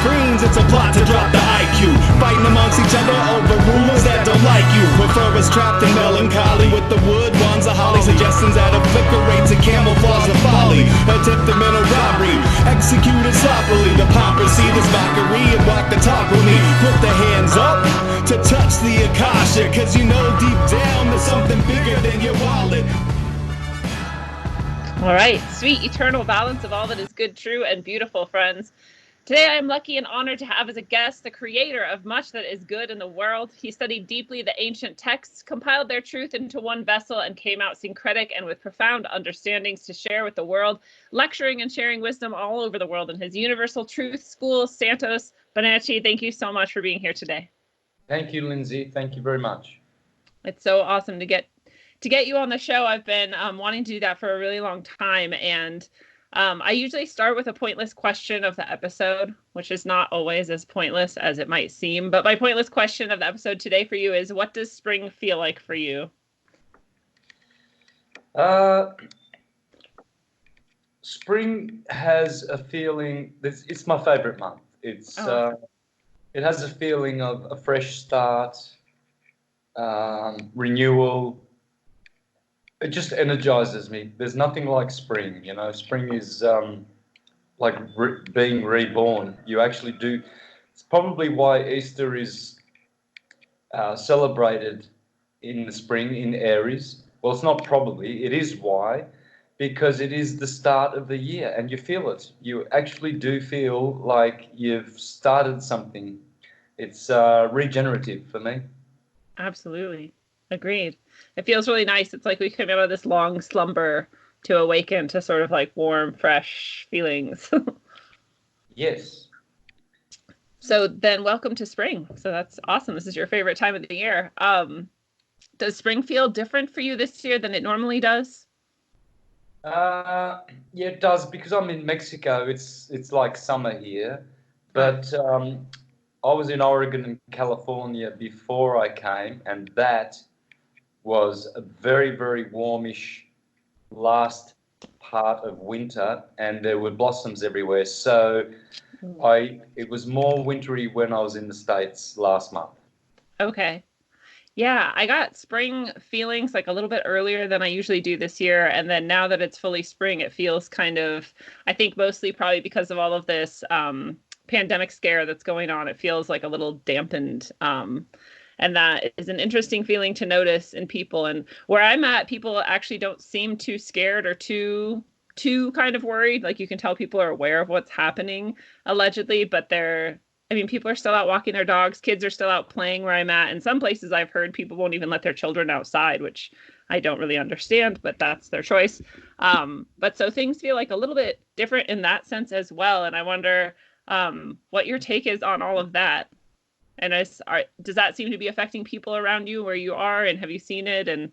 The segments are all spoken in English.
screens, it's a plot to drop the IQ. Fighting amongst each other over rumors that don't like you. Prefer us trapped in melancholy with the wood ones of holly. Suggestions that obliterate to camouflage the folly. Attempted mental robbery, executed sloppily. The paupers see this mockery and walk the talk with me. Put the hands up to touch the Akasha, cause you know deep down there's something bigger than your wallet. All right, sweet eternal balance of all that is good, true, and beautiful, friends. Today I am lucky and honored to have as a guest the creator of much that is good in the world. He studied deeply the ancient texts, compiled their truth into one vessel, and came out syncretic and with profound understandings to share with the world, lecturing and sharing wisdom all over the world in his Universal Truth School. Santos Bonacci, thank you so much for being here today. Thank you, Lindsay. Thank you very much. It's so awesome to get you on the show. I've been wanting to do that for a really long time, and I usually start with a pointless question of the episode, which is not always as pointless as it might seem. But my pointless question of the episode today for you is, what does spring feel like for you? Spring has a feeling. It's my favorite month. It has a feeling of a fresh start, renewal. It just energizes me. There's nothing like spring, you know. Spring is like being reborn. You actually do. It's probably why Easter is celebrated in the spring in Aries. Well, it's not probably. It is why, because it is the start of the year, and you feel it. You actually do feel like you've started something. It's regenerative for me. Absolutely. Agreed. It feels really nice. It's like we came out of this long slumber to awaken to sort of like warm, fresh feelings. Yes. So then welcome to spring. So that's awesome. This is your favorite time of the year. Does spring feel different for you this year than it normally does? Yeah, it does, because I'm in Mexico. It's like summer here, but I was in Oregon and California before I came, and that was a very, very warmish last part of winter, and there were blossoms everywhere. So it was more wintry when I was in the States last month. Okay. Yeah, I got spring feelings like a little bit earlier than I usually do this year. And then now that it's fully spring, it feels kind of, I think mostly probably because of all of this pandemic scare that's going on, it feels like a little dampened. And that is an interesting feeling to notice in people. And where I'm at, people actually don't seem too scared or too kind of worried. Like, you can tell people are aware of what's happening, allegedly, but people are still out walking their dogs. Kids are still out playing where I'm at. In some places I've heard people won't even let their children outside, which I don't really understand, but that's their choice. But so things feel like a little bit different in that sense as well. And I wonder what your take is on all of that. And does that seem to be affecting people around you where you are? And have you seen it? And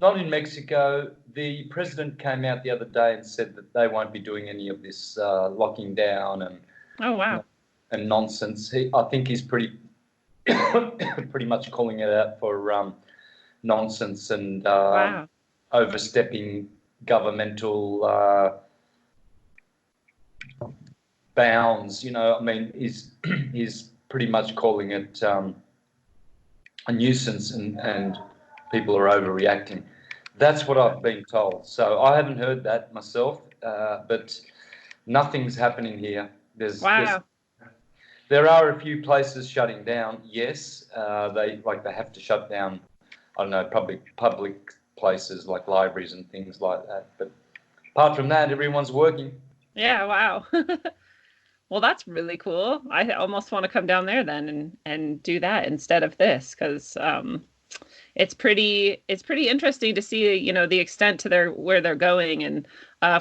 not in Mexico. The president came out the other day and said that they won't be doing any of this locking down and oh wow and nonsense. I think he's pretty much calling it out for nonsense and overstepping governmental bounds. You know, I mean, he's pretty much calling it a nuisance, and people are overreacting. That's what I've been told. So I haven't heard that myself, but nothing's happening here. There are a few places shutting down. Yes, they have to shut down. I don't know, public places like libraries and things like that. But apart from that, everyone's working. Yeah, wow. Well, that's really cool. I almost want to come down there then and do that instead of this, because it's pretty interesting to see, you know, the extent to where they're going. And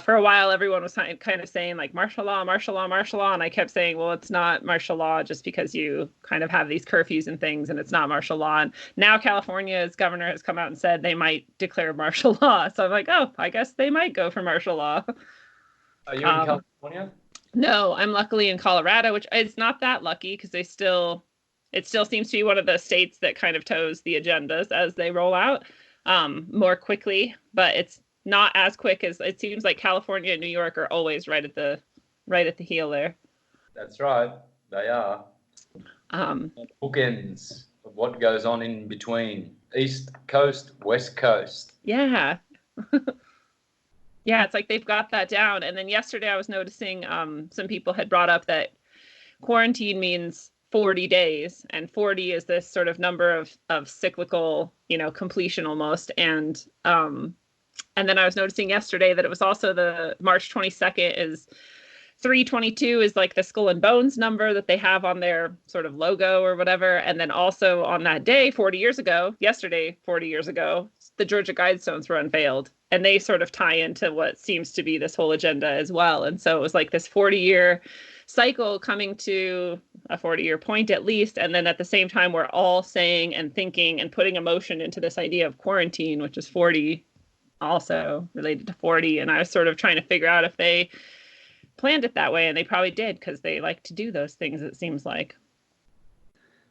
for a while, everyone was kind of saying like martial law, and I kept saying, well, it's not martial law just because you kind of have these curfews and things, and it's not martial law. And now California's governor has come out and said they might declare martial law. So I'm like, oh, I guess they might go for martial law. Are you in California? No, I'm luckily in Colorado, which is not that lucky because it still seems to be one of the states that kind of toes the agendas as they roll out more quickly, but it's not as quick as it seems like California and New York are always right at the heel there. That's right. They are. Um, Bookends of what goes on in between. East Coast, West Coast. yeah. Yeah, it's like they've got that down. And then yesterday I was noticing some people had brought up that quarantine means 40 days, and 40 is this sort of number of cyclical, completion almost. And then I was noticing yesterday that it was also the March 22nd is 322 is like the skull and bones number that they have on their sort of logo or whatever. And then also on that day, 40 years ago, yesterday, 40 years ago, the Georgia Guidestones were unveiled. And they sort of tie into what seems to be this whole agenda as well. And so it was like this 40-year cycle coming to a 40-year point at least. And then at the same time, we're all saying and thinking and putting emotion into this idea of quarantine, which is 40, also related to 40. And I was sort of trying to figure out if they planned it that way, and they probably did because they like to do those things, it seems like.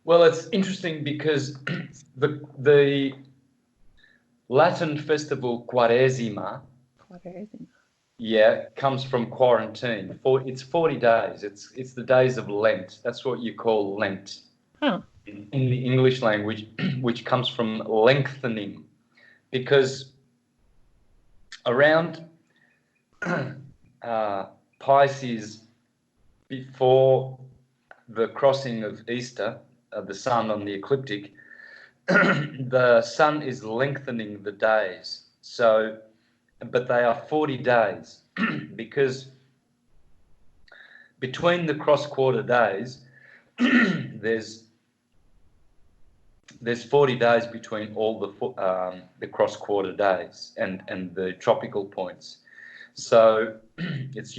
Well, it's interesting because the Latin festival Quaresima, comes from quarantine. It's 40 days. It's the days of Lent. That's what you call Lent in the English language, which comes from lengthening, because around Pisces, before the crossing of Easter, the sun on the ecliptic, the sun is lengthening the days. So, but they are 40 days because between the cross-quarter days, there's 40 days between all the cross-quarter days and the tropical points. So it's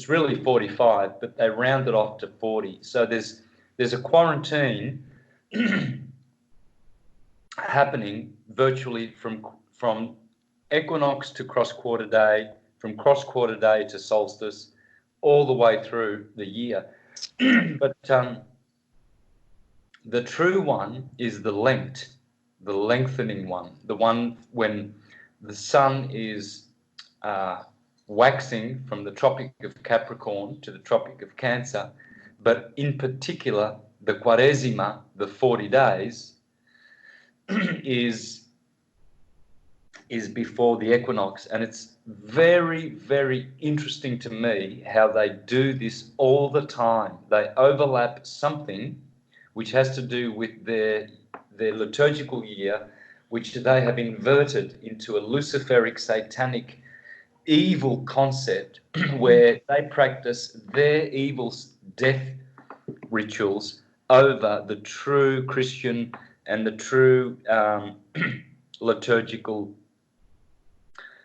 really 45, but they round it off to 40. So there's a quarantine happening virtually from equinox to cross-quarter day, from cross-quarter day to solstice, all the way through the year. But the true one is the lengthening one, the one when the sun is waxing from the Tropic of Capricorn to the Tropic of Cancer, but in particular, the Quaresima, the 40 days, is before the equinox. And it's very, very interesting to me how they do this all the time. They overlap something which has to do with their liturgical year, which they have inverted into a Luciferic satanic evil concept where they practice their evil death rituals over the true Christian and the true liturgical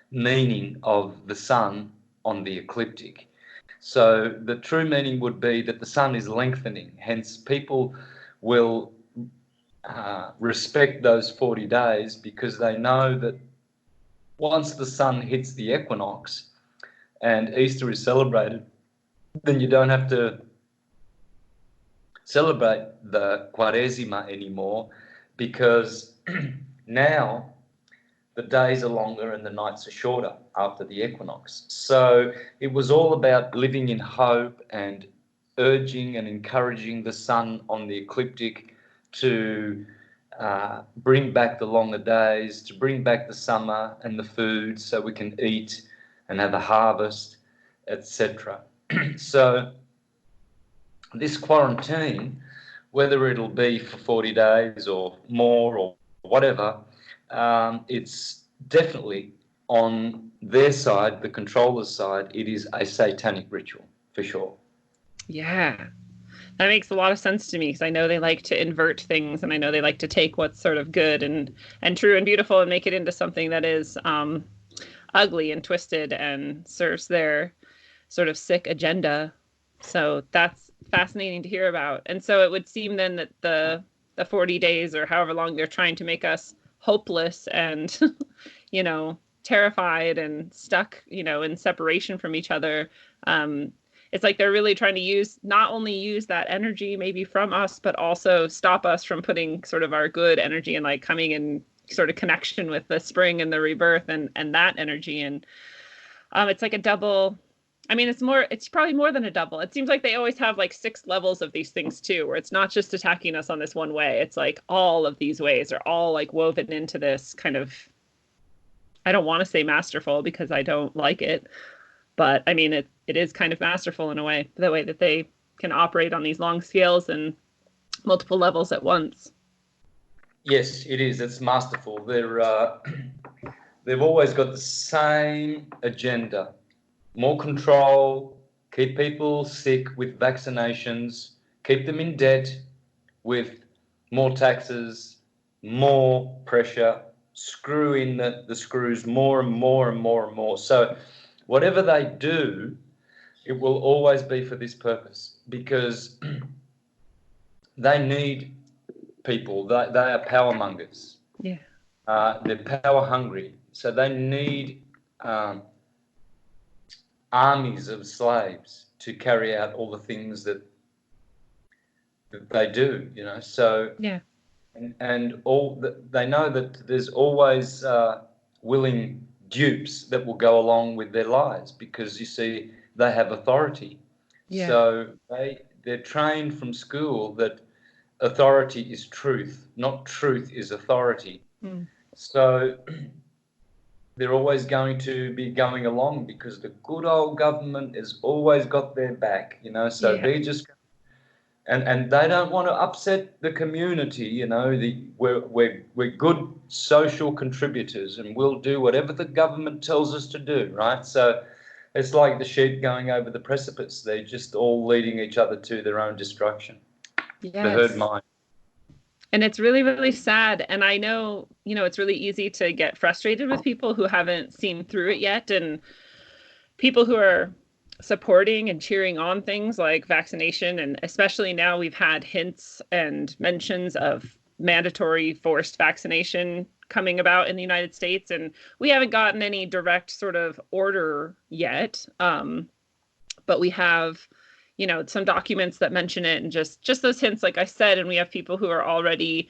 meaning of the sun on the ecliptic. So the true meaning would be that the sun is lengthening, hence people will respect those 40 days because they know that once the sun hits the equinox and Easter is celebrated, then you don't have to celebrate the Quaresima anymore, because now the days are longer and the nights are shorter after the equinox. So it was all about living in hope and urging and encouraging the sun on the ecliptic to bring back the longer days, to bring back the summer and the food so we can eat and have a harvest, etc. So this quarantine, whether it'll be for 40 days or more or whatever, it's definitely on their side, the controller's side, it is a satanic ritual, for sure. Yeah. That makes a lot of sense to me, because I know they like to invert things, and I know they like to take what's sort of good and true and beautiful and make it into something that is ugly and twisted and serves their sort of sick agenda. So that's fascinating to hear about. And so it would seem then that the 40 days or however long they're trying to make us hopeless and, terrified and stuck, in separation from each other. It's like they're really trying to not only use that energy maybe from us, but also stop us from putting sort of our good energy and like coming in sort of connection with the spring and the rebirth and that energy. And it's like a double I mean, it's probably more than a double. It seems like they always have like 6 levels of these things too, where it's not just attacking us on this one way. It's like all of these ways are all like woven into this kind of, I don't want to say masterful because I don't like it, but I mean, it is kind of masterful in a way, the way that they can operate on these long scales and multiple levels at once. Yes, it is. It's masterful. They've always got the same agenda: more control, keep people sick with vaccinations, keep them in debt with more taxes, more pressure, screw in the screws more and more and more and more. So whatever they do, it will always be for this purpose, because they need people. They are power mongers. Yeah. They're power hungry. So they need armies of slaves to carry out all the things that they do, you know. So Yeah. and all they know that there's always willing dupes that will go along with their lies, because you see they have authority. Yeah. So they're trained from school that authority is truth, not truth is authority. Mm. So they're always going to be going along because the good old government has always got their back, you know. So Yeah. they just and they don't want to upset the community, you know. We're good social contributors, and we'll do whatever the government tells us to do, right? So it's like the sheep going over the precipice. They're just all leading each other to their own destruction. The herd Yes. mind. And it's really, really sad. And I know, it's really easy to get frustrated with people who haven't seen through it yet. And people who are supporting and cheering on things like vaccination. And especially now we've had hints and mentions of mandatory forced vaccination coming about in the United States. And we haven't gotten any direct sort of order yet. But we have some documents that mention it, and just those hints, like I said. And we have people who are already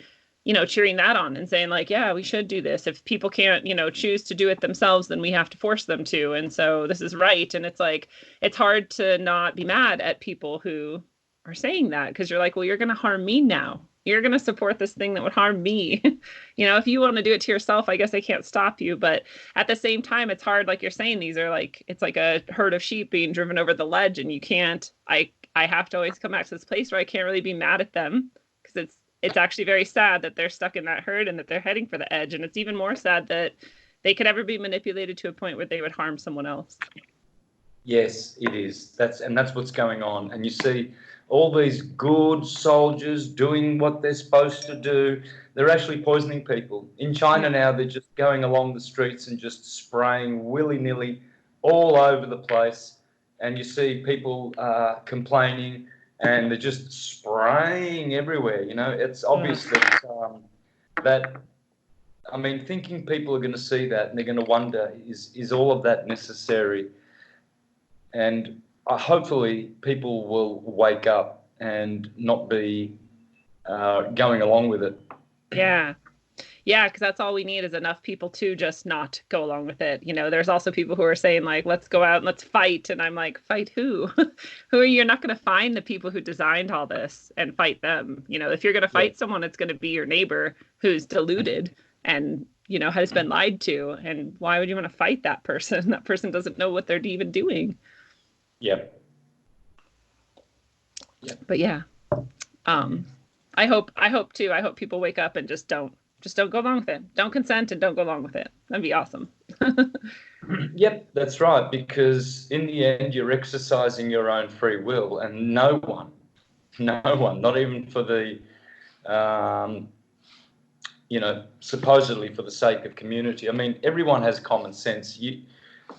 cheering that on and saying like, yeah, we should do this. If people can't choose to do it themselves, then we have to force them to, and so this is right. And it's like, it's hard to not be mad at people who are saying that, because you're like, well, you're going to harm me now. You're going to support this thing that would harm me. If you want to do it to yourself, I guess I can't stop you. But at the same time, it's hard. Like you're saying, these are like, it's like a herd of sheep being driven over the ledge, and you can't, I have to always come back to this place where I can't really be mad at them, because it's actually very sad that they're stuck in that herd and that they're heading for the edge. And it's even more sad that they could ever be manipulated to a point where they would harm someone else. Yes, it is. That's what's going on. And you see all these good soldiers doing what they're supposed to do. They're actually poisoning people. In China now, they're just going along the streets and just spraying willy-nilly all over the place. And you see people complaining, and they're just spraying everywhere. It's obvious that I mean, thinking people are going to see that and they're going to wonder, is all of that necessary? And hopefully people will wake up and not be going along with it. Yeah. Yeah, because that's all we need is enough people to just not go along with it. There's also people who are saying like, let's go out and let's fight. And I'm like, fight who? Who are you? You're not going to find the people who designed all this and fight them. If you're going to fight someone, it's going to be your neighbor who's deluded and, has been lied to. And why would you want to fight that person? That person doesn't know what they're even doing. Yep. But yeah, I hope too. I hope people wake up and just don't go along with it. Don't consent and don't go along with it. That'd be awesome. Yep, that's right. Because in the end, you're exercising your own free will, and no one, not even for the, supposedly for the sake of community. I mean, everyone has common sense.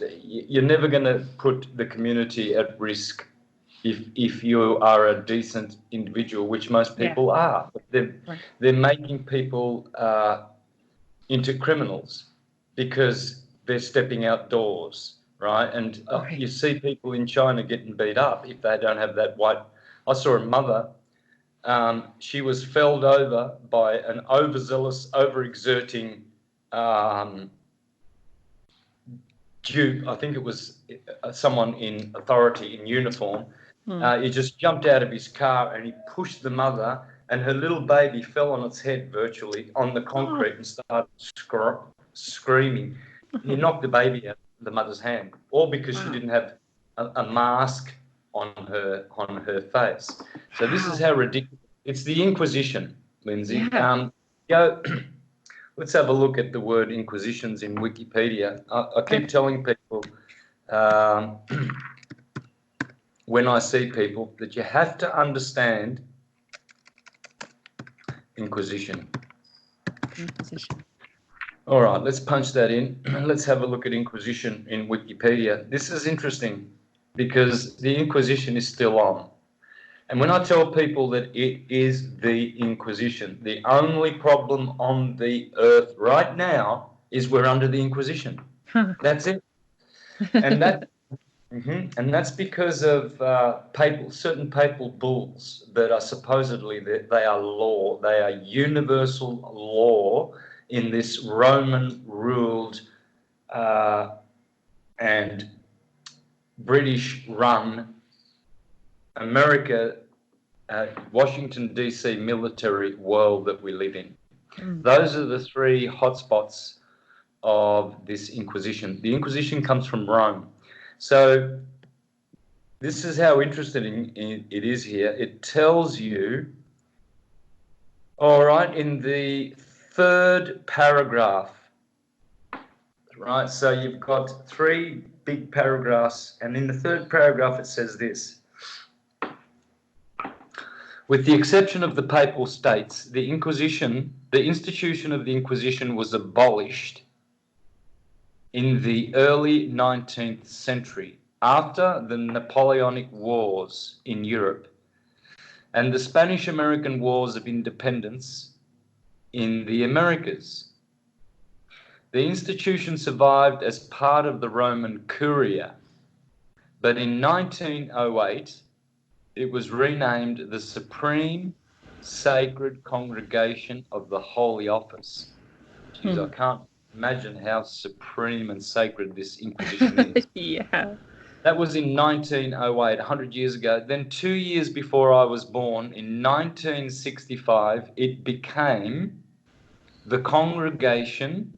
You're never going to put the community at risk if you are a decent individual, which most people are. But they're making people into criminals because they're stepping outdoors, right? And you see people in China getting beat up if they don't have that white. I saw a mother. She was felled over by an overzealous, overexerting dupe, I think it was someone in authority in uniform, Hmm. he just jumped out of his car and he pushed the mother, and her little baby fell on its head virtually on the Oh. concrete and started screaming. He knocked the baby out of the mother's hand, all because she Wow. didn't have a mask on her face. So this is Wow. how ridiculous. It's the Inquisition, Lindsay. Yeah. Go. Let's have a look at the word inquisitions in Wikipedia. I keep Okay. telling people um, when I see people that you have to understand Inquisition. Inquisition. All right, let's punch that in. Let's have a look at Inquisition in Wikipedia. This is interesting because the Inquisition is still on. And when I tell people that it is the Inquisition, the only problem on the earth right now is we're under the Inquisition. Huh. That's it. And that and that's because of certain papal bulls that are supposedly they are law. They are universal law in this Roman-ruled and British-run America, Washington D.C. military world that we live in. Hmm. Those are the three hotspots of this Inquisition. The Inquisition comes from Rome. So this is how interesting it is here. It tells you, all right, in the third paragraph, right? So you've got three big paragraphs, and in the third paragraph it says this. With the exception of the Papal States, the Inquisition, the institution of the Inquisition was abolished in the early 19th century after the Napoleonic Wars in Europe and the Spanish-American Wars of Independence in the Americas. The institution survived as part of the Roman Curia, but in 1908 it was renamed the Supreme Sacred Congregation of the Holy Office. Geez, I can't imagine how supreme and sacred this Inquisition is. Yeah. That was in 1908, 100 years ago. Then 2 years before I was born, in 1965, it became the Congregation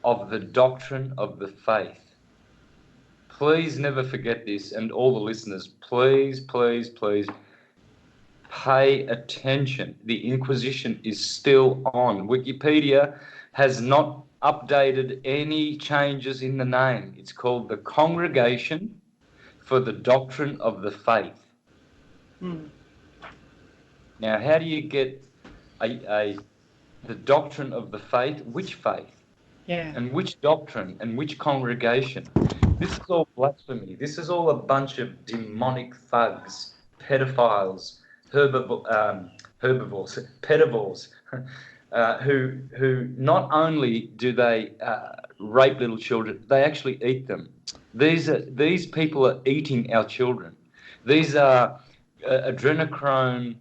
of the Doctrine of the Faith. Please never forget this, and all the listeners, please, please, please pay attention. The Inquisition is still on. Wikipedia has not updated any changes in the name. It's called the Congregation for the Doctrine of the Faith. Now, how do you get the doctrine of the faith? Which faith? Yeah. And which doctrine? And which congregation? This is all blasphemy. This is all a bunch of demonic thugs, pedophiles, herbivores, pedivores, who not only do they rape little children, they actually eat them. These people are eating our children. These are adrenochrome,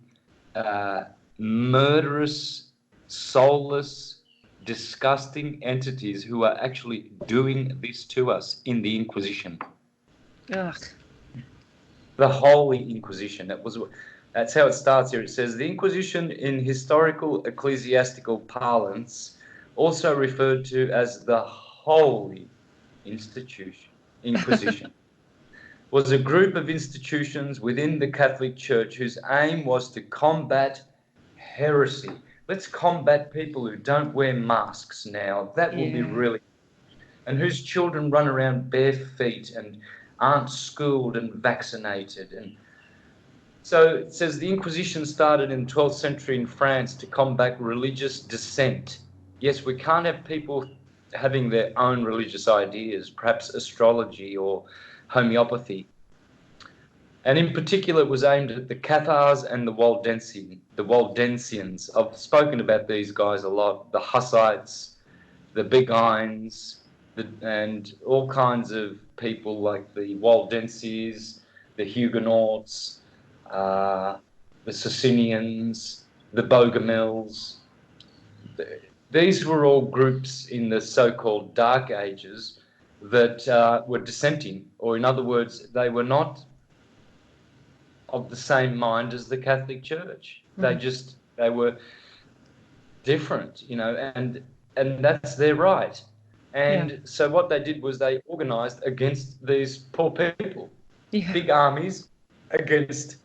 murderous, soulless, disgusting entities who are actually doing this to us in the Inquisition. Ugh. The Holy Inquisition. That's how it starts here. It says the Inquisition in historical ecclesiastical parlance, also referred to as the Holy Inquisition, was a group of institutions within the Catholic Church whose aim was to combat heresy. Let's combat people who don't wear masks now. That will be really, and whose children run around bare feet and aren't schooled and vaccinated. And so it says the Inquisition started in the 12th century in France to combat religious dissent. Yes, we can't have people having their own religious ideas, perhaps astrology or homeopathy. And in particular, it was aimed at the Cathars and the Waldensians. I've spoken about these guys a lot, the Hussites, the Beguines, and all kinds of people like the Waldenses, the Huguenots, the Socinians, the Bogomils, these were all groups in the so-called Dark Ages that were dissenting, or in other words, they were not of the same mind as the Catholic Church. They were different, and that's their right. And so what they did was they organized against these poor people, big armies against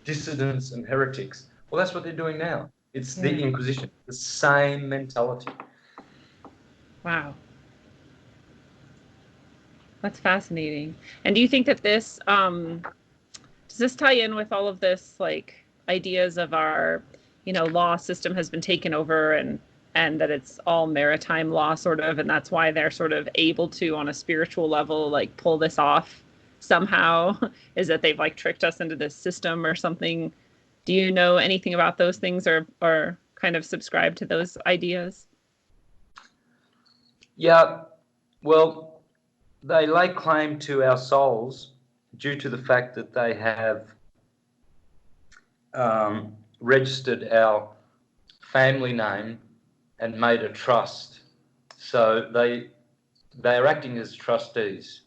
dissidents and heretics. Well, that's what they're doing now. It's the Inquisition, the same mentality. Wow. That's fascinating. And do you think that this does this tie in with all of this, like, ideas of our, law system has been taken over, and that it's all maritime law sort of, and that's why they're sort of able to, on a spiritual level, like, pull this off somehow, is that they've, like, tricked us into this system or something? Do you know anything about those things, or kind of subscribe to those ideas? Yeah, well, they lay claim to our souls due to the fact that they have registered our family name and made a trust. So they are acting as trustees.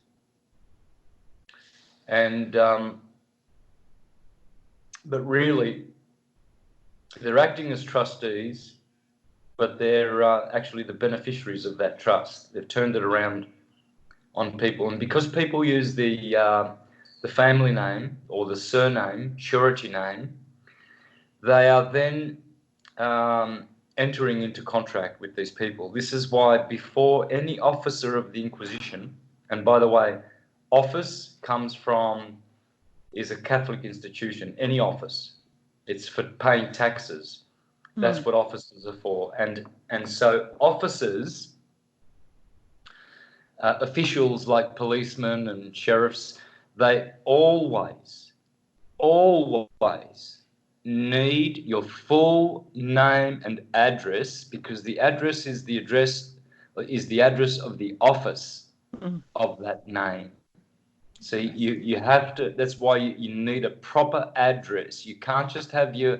And but really, they're acting as trustees, but they're actually the beneficiaries of that trust. They've turned it around on people, and because people use the family name or the surname, surety name, they are then entering into contract with these people. This is why before any officer of the Inquisition, and by the way, office is a Catholic institution, any office. It's for paying taxes. That's what officers are for. And so officers, officials like policemen and sheriffs, they always need your full name and address, because the address is the address of the office of that name. So you have to, that's why you need a proper address. You can't just have your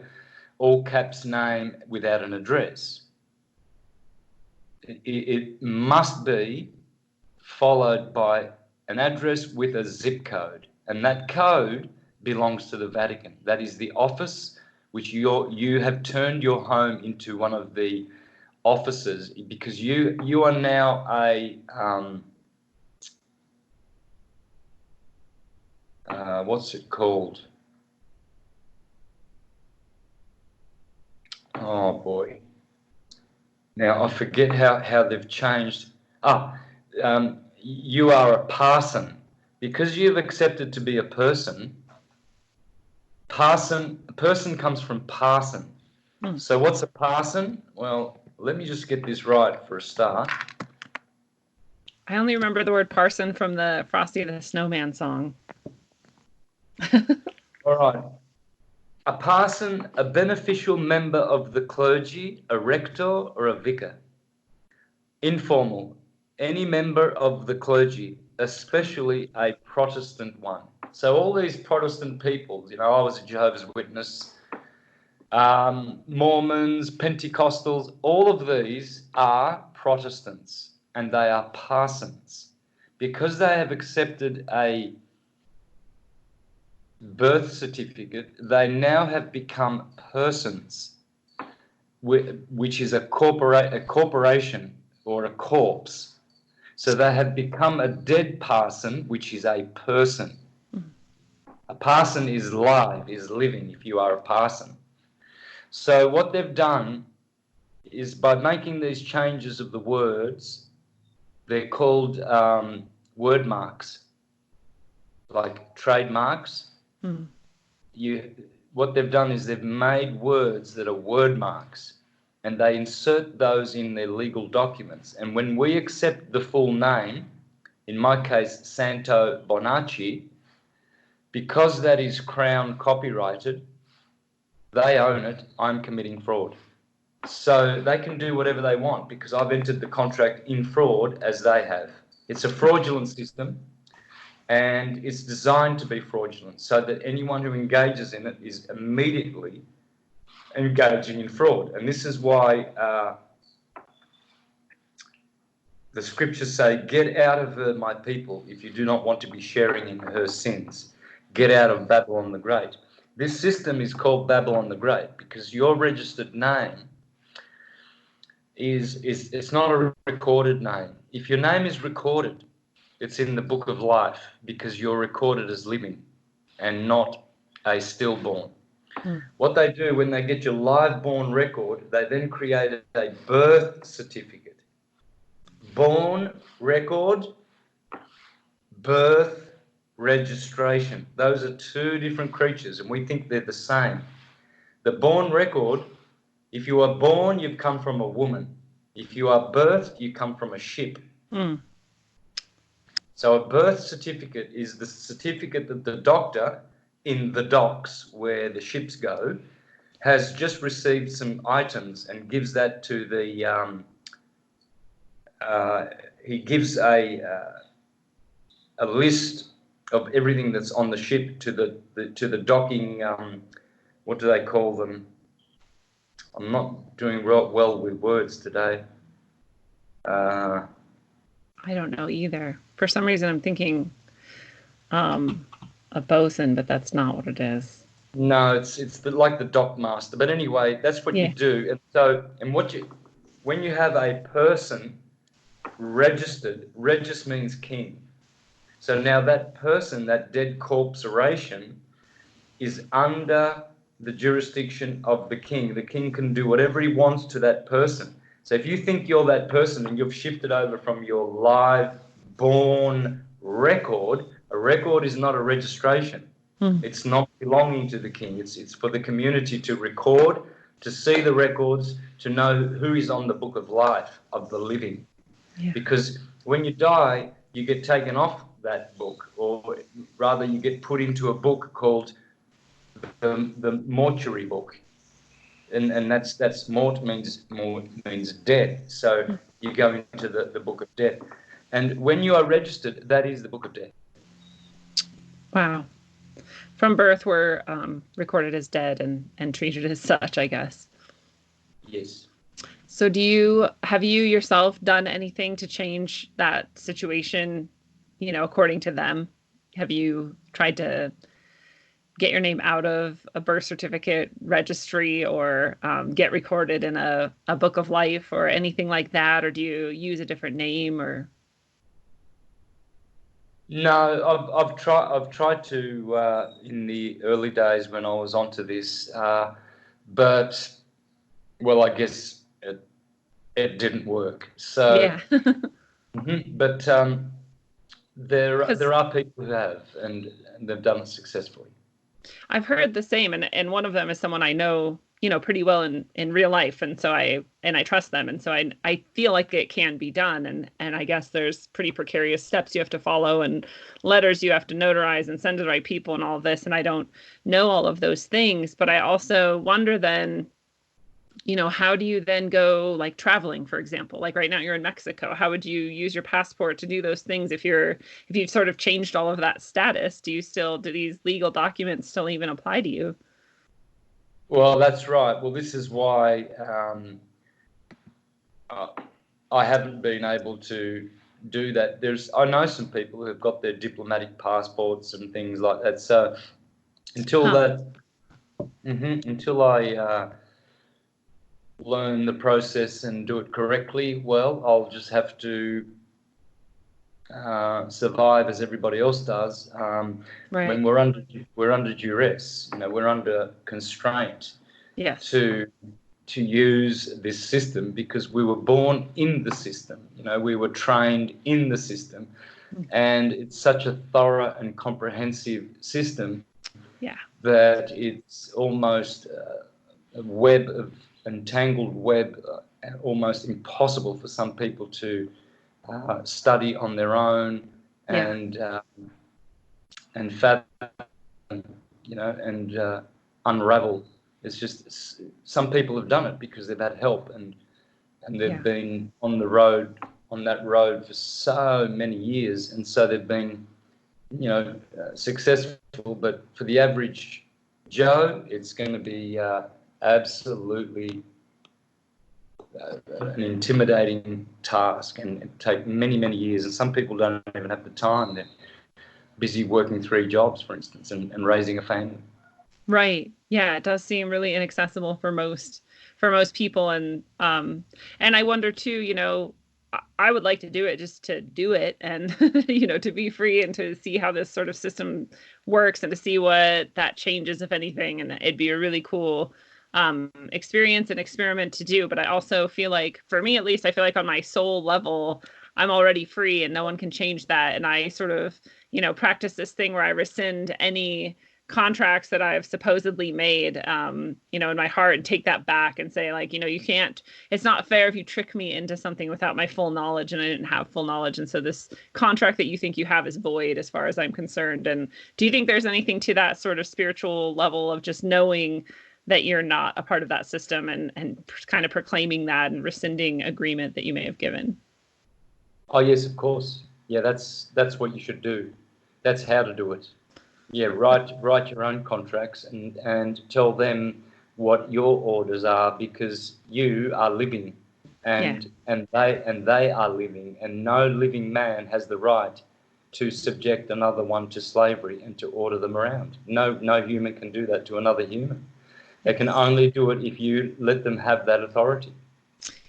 all caps name without an address. It must be followed by an address with a zip code, and that code belongs to the Vatican. That is the office which you have turned your home into one of the offices, because you are now a what's it called? Oh boy. Now I forget how they've changed. You are a parson. Because you've accepted to be a person. A person comes from parson. So what's a parson? Well, let me just get this right for a start. I only remember the word parson from the Frosty the Snowman song. All right. A parson, a beneficial member of the clergy, a rector or a vicar. Informal, any member of the clergy, especially a Protestant one. So all these Protestant people, I was a Jehovah's Witness, Mormons, Pentecostals, all of these are Protestants, and they are parsons. Because they have accepted a birth certificate, they now have become persons, which is a corporation or a corpse. So they have become a dead parson, which is a person. A parson is live, is living, if you are a parson. So what they've done is, by making these changes of the words, they're called word marks, like trademarks. What they've done is they've made words that are word marks, and they insert those in their legal documents. And when we accept the full name, in my case, Santos Bonacci, because that is Crown copyrighted, they own it, I'm committing fraud. So they can do whatever they want, because I've entered the contract in fraud as they have. It's a fraudulent system, and it's designed to be fraudulent so that anyone who engages in it is immediately engaging in fraud. And this is why the scriptures say, "Get out of her, my people, if you do not want to be sharing in her sins. Get out of Babylon the Great." This system is called Babylon the Great because your registered name is it's not a recorded name. If your name is recorded, it's in the book of life because you're recorded as living and not a stillborn. What they do when they get your live-born record, they then create a birth certificate. Born record, birth registration. Those are two different creatures, and we think they're the same. The born record, if you are born, you've come from a woman. If you are birthed, you come from a ship. So a birth certificate is the certificate that the doctor in the docks where the ships go has just received some items and gives that to the he gives a list of everything that's on the ship to the docking what do they call them? I'm not doing well with words today. I don't know either. For some reason, I'm thinking a bosun, but that's not what it is. No, it's like the dock master. But anyway, that's what you do. And so, when you have a person registered, regis means king. So now that person, that dead corporation, is under the jurisdiction of the king. The king can do whatever he wants to that person. So if you think you're that person and you've shifted over from your live born record, a record is not a registration. It's not belonging to the king. It's for the community to record, to see the records, to know who is on the book of life of the living. Because when you die, you get taken off that book, or rather you get put into a book called the mortuary book, and that's mort means dead. So you go into the book of death, and when you are registered, that is the book of death. Wow. From birth, we're recorded as dead and treated as such, I guess. Yes. So have you yourself done anything to change that situation, according to them? Have you tried to get your name out of a birth certificate registry or get recorded in a book of life or anything like that? Or do you use a different name or? No, I've tried to in the early days when I was onto this, but well, I guess it didn't work. So, yeah. But there are people who have, and they've done it successfully. I've heard the same, and one of them is someone I know, pretty well in real life, and so I trust them, and so I feel like it can be done, and I guess there's pretty precarious steps you have to follow, and letters you have to notarize and send to the right people, and all of this, and I don't know all of those things, but I also wonder then, how do you then go like traveling, for example? Like right now you're in Mexico. How would you use your passport to do those things if you've sort of changed all of that status? Do these legal documents still even apply to you? Well, that's right. Well, this is why I haven't been able to do that. I know some people who have got their diplomatic passports and things like that. So until I learn the process and do it correctly, well, I'll just have to survive as everybody else does. Right. When we're under duress, we're under constraint. Yes. To use this system because we were born in the system. We were trained in the system, and it's such a thorough and comprehensive system. Yeah. That it's almost a entangled web, almost impossible for some people to study on their own and fathom, and unravel. It's just some people have done it because they've had help and they've been on that road for so many years, and so they've been successful. But for the average Joe, it's going to be absolutely an intimidating task and take many, many years. And some people don't even have the time. They're busy working 3 jobs, for instance, and raising a family. Right. Yeah, it does seem really inaccessible for most people. And I wonder too, I would like to do it just to do it and to be free and to see how this sort of system works and to see what that changes, if anything. And it'd be a really cool experience and experiment to do. But I also feel like, for me at least, I feel like on my soul level, I'm already free and no one can change that. And I sort of, practice this thing where I rescind any contracts that I've supposedly made, in my heart, and take that back and say, like, you can't, it's not fair if you trick me into something without my full knowledge, and I didn't have full knowledge. And so this contract that you think you have is void as far as I'm concerned. And do you think there's anything to that sort of spiritual level of just knowing that you're not a part of that system and kind of proclaiming that and rescinding agreement that you may have given? Oh, yes, of course. Yeah, that's what you should do. That's how to do it. Yeah, write your own contracts and tell them what your orders are, because you are living, and they are living, and no living man has the right to subject another one to slavery and to order them around. No human can do that to another human. They can only do it if you let them have that authority.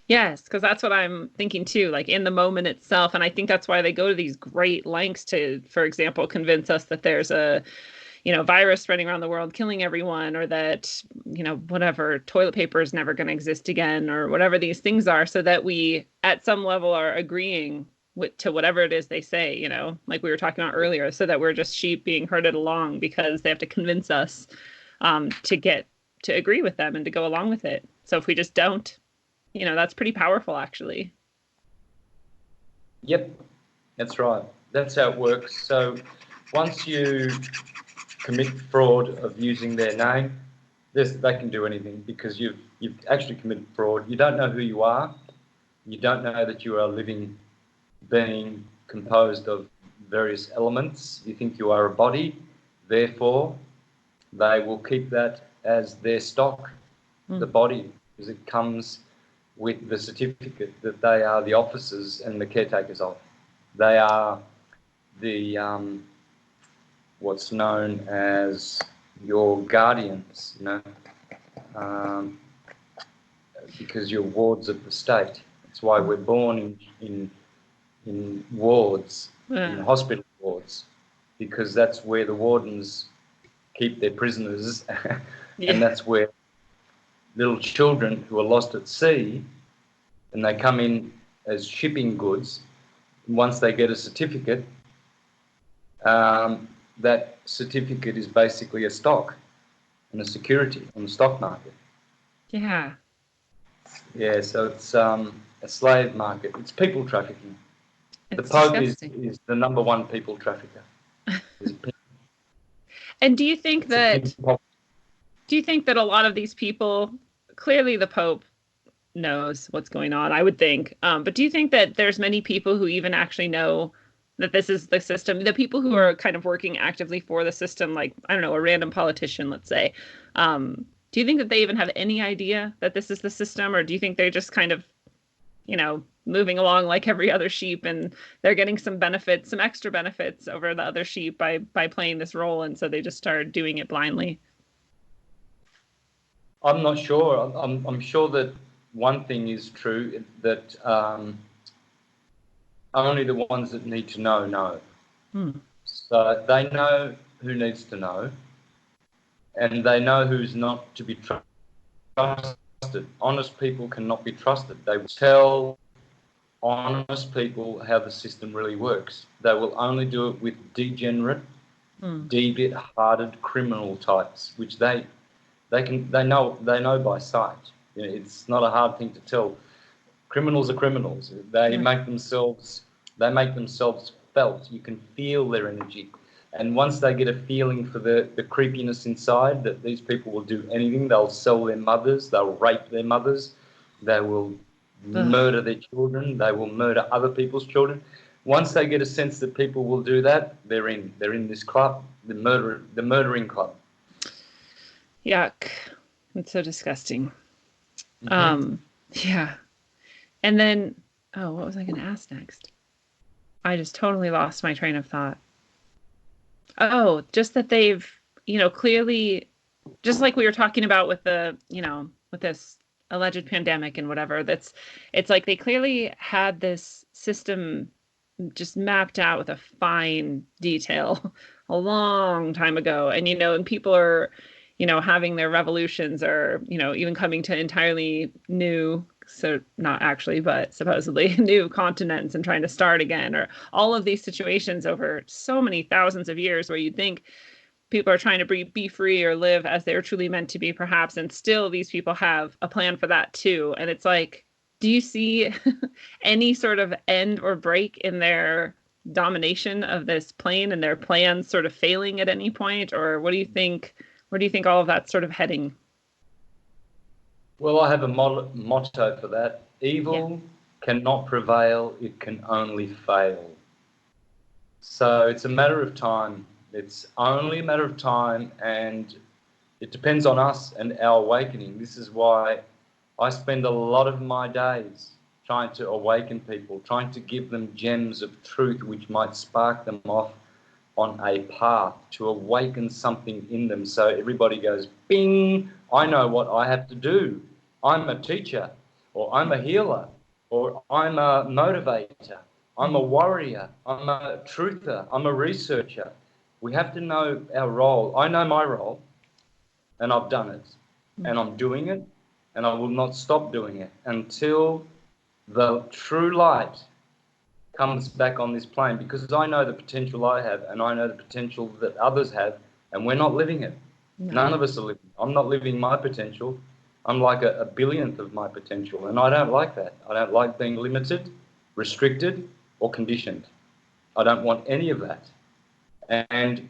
Yes, because that's what I'm thinking too, like in the moment itself. And I think that's why they go to these great lengths to, for example, convince us that there's a virus spreading around the world, killing everyone, or that, whatever, toilet paper is never going to exist again, or whatever these things are, so that we, at some level, are agreeing to whatever it is they say, like we were talking about earlier, so that we're just sheep being herded along because they have to convince us to agree with them and to go along with it. So if we just don't, that's pretty powerful, actually. Yep, that's right. That's how it works. So once you commit fraud of using their name, they can do anything, because you've actually committed fraud. You don't know who you are. You don't know that you are a living being composed of various elements. You think you are a body. Therefore, they will keep that as their stock, the body, because it comes with the certificate that they are the officers and the caretakers of. They are the what's known as your guardians, because you're wards of the state. That's why we're born in wards, in hospital wards, because that's where the wardens keep their prisoners, and that's where little children who are lost at sea, and they come in as shipping goods. Once they get a certificate, that certificate is basically a stock and a security on the stock market. Yeah. Yeah, so it's a slave market. It's people trafficking. It's the Pope is the #1 people trafficker. And do you think that a lot of these people, clearly the Pope knows what's going on, I would think, but do you think that there's many people who even actually know that this is the system, the people who are kind of working actively for the system, like, I don't know, a random politician, let's say, do you think that they even have any idea that this is the system, or do you think they're just kind of, moving along like every other sheep, and they're getting some benefits, some extra benefits over the other sheep by playing this role, and so they just start doing it blindly? I'm not sure. I'm sure that one thing is true, that only the ones that need to know. So they know who needs to know, and they know who's not to be trusted. Honest people cannot be trusted. They will tell honest people how the system really works. They will only do it with degenerate, deviant-hearted criminal types, which they know by sight. It's not a hard thing to tell. Criminals are criminals. They make themselves felt. You can feel their energy. And once they get a feeling for the creepiness inside, that these people will do anything, they'll sell their mothers, they'll rape their mothers, they will murder their children, they will murder other people's children. Once they get a sense that people will do that, they're in this club, the murdering club. Yuck. It's so disgusting. Yeah. And then, oh, what was I going to ask next? I just totally lost my train of thought. Oh, just that they've, clearly, just like we were talking about with the, with this alleged pandemic and whatever, it's like they clearly had this system just mapped out with a fine detail a long time ago. And, and people are, having their revolutions or, even coming to entirely new, so not actually, but supposedly new continents and trying to start again, or all of these situations over so many thousands of years where you'd think people are trying to be free or live as they're truly meant to be, perhaps. And still these people have a plan for that too. And it's like, do you see any sort of end or break in their domination of this plane and their plans sort of failing at any point? Or what do you think? Where do you think all of that's sort of heading? Well, I have a motto for that. Evil cannot prevail, it can only fail. So it's a matter of time. It's only a matter of time, and it depends on us and our awakening. This is why I spend a lot of my days trying to awaken people, trying to give them gems of truth which might spark them off on a path to awaken something in them. So everybody goes, bing, I know what I have to do. I'm a teacher, or I'm a healer, or I'm a motivator, I'm a warrior, I'm a truther, I'm a researcher. We have to know our role. I know my role, and I've done it, and I'm doing it, and I will not stop doing it until the true light comes back on this plane, because I know the potential I have, and I know the potential that others have, and we're not living it. No. None of us are living. I'm not living my potential. I'm like a billionth of my potential, and I don't like that. I don't like being limited, restricted, or conditioned. I don't want any of that. And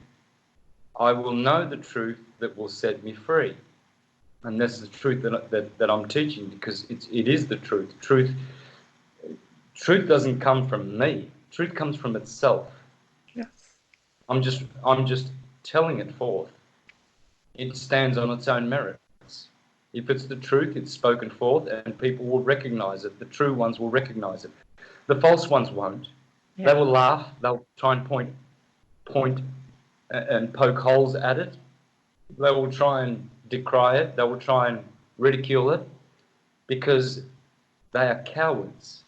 I will know the truth that will set me free. And that's the truth that I'm teaching, because it is the truth. Truth doesn't come from me. Truth comes from itself. Yes. I'm just telling it forth. It stands on its own merits. If it's the truth, it's spoken forth, and people will recognize it. The true ones will recognize it. The false ones won't. Yeah. They will laugh. They'll try and point and poke holes at it. They will try and decry it. They will try and ridicule it, because they are cowards.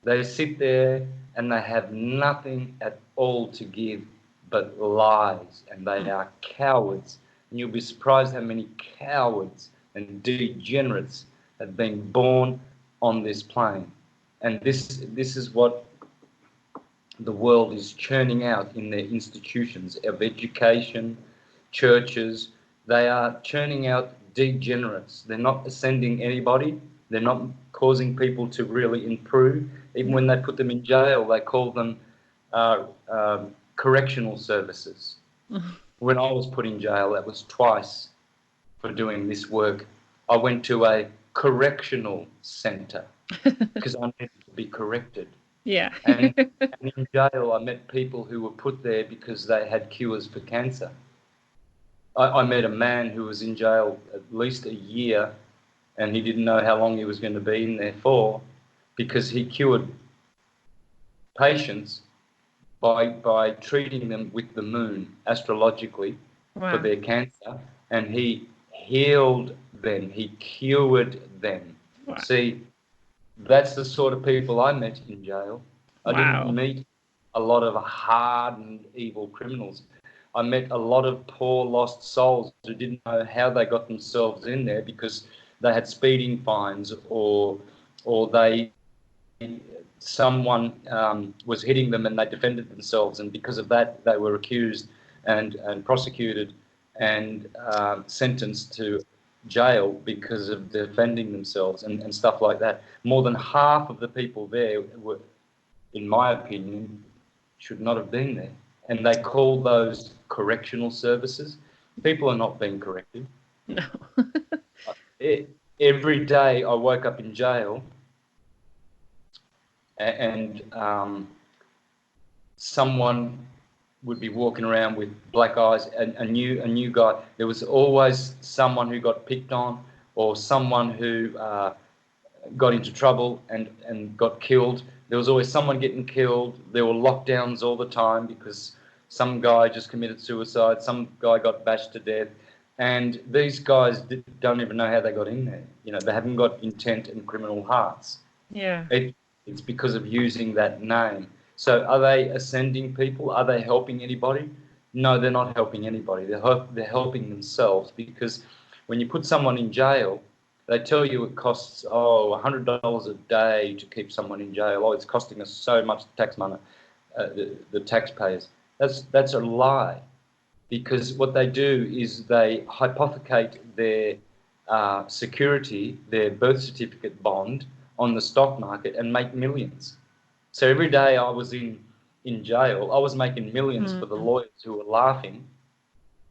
They sit there and they have nothing at all to give but lies, and they are cowards. And you'll be surprised how many cowards and degenerates have been born on this plane. And this is what the world is churning out in their institutions of education, churches. They are churning out degenerates. They're not ascending anybody. They're not causing people to really improve. Even when they put them in jail, they call them correctional services. When I was put in jail, that was twice for doing this work. I went to a correctional centre because I needed to be corrected. Yeah. And in jail, I met people who were put there because they had cures for cancer. I met a man who was in jail at least a year, and he didn't know how long he was going to be in there for, because he cured patients by treating them with the moon astrologically. Wow. For their cancer, and he healed them. He cured them. Wow. See, that's the sort of people I met in jail. I didn't meet a lot of hardened evil criminals. I met a lot of poor lost souls who didn't know how they got themselves in there, because they had speeding fines, or someone was hitting them and they defended themselves, and because of that they were accused and prosecuted and sentenced to jail because of defending themselves and stuff like that. More than half of the people there were, in my opinion, should not have been there. And they call those correctional services. People are not being corrected. No. Every day I woke up in jail, and someone would be walking around with black eyes, a new guy. There was always someone who got picked on, or someone who got into trouble and got killed. There was always someone getting killed. There were lockdowns all the time because some guy just committed suicide. Some guy got bashed to death. And these guys don't even know how they got in there. You know, they haven't got intent and criminal hearts. Yeah. It's because of using that name. So are they ascending people? Are they helping anybody? No, they're not helping anybody. They're helping themselves, because when you put someone in jail, they tell you it costs $100 a day to keep someone in jail. Oh, it's costing us so much tax money, the taxpayers. That's a lie, because what they do is they hypothecate their security, their birth certificate bond, on the stock market and make millions. So every day I was in jail, I was making millions for the lawyers who were laughing,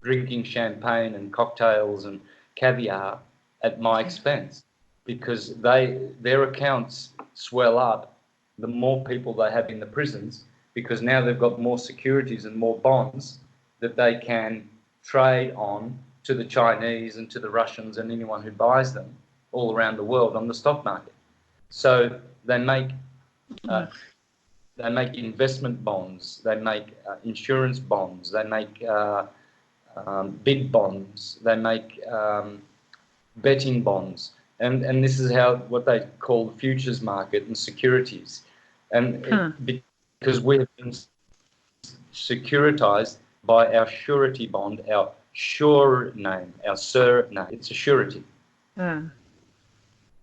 drinking champagne and cocktails and caviar at my expense, because their accounts swell up the more people they have in the prisons, because now they've got more securities and more bonds that they can trade on to the Chinese and to the Russians and anyone who buys them all around the world on the stock market. So they make investment bonds, they make insurance bonds, they make bid bonds, they make betting bonds, and this is what they call the futures market and securities, and because we have been securitized by our surety bond, our sure name, our surname. It's a surety.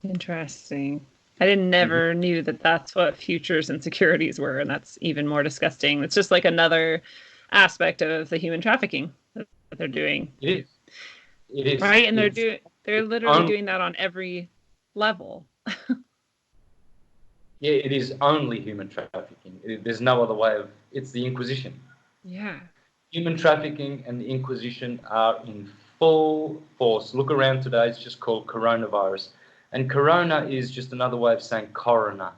Interesting. I never knew that that's what futures and securities were, and that's even more disgusting. It's just like another aspect of the human trafficking that they're doing. It is. Right, and they're literally doing that on every level. Yeah, it is only human trafficking. There's no other way of. It's the Inquisition. Yeah. Human trafficking and the Inquisition are in full force. Look around today. It's just called coronavirus. And corona is just another way of saying coroner.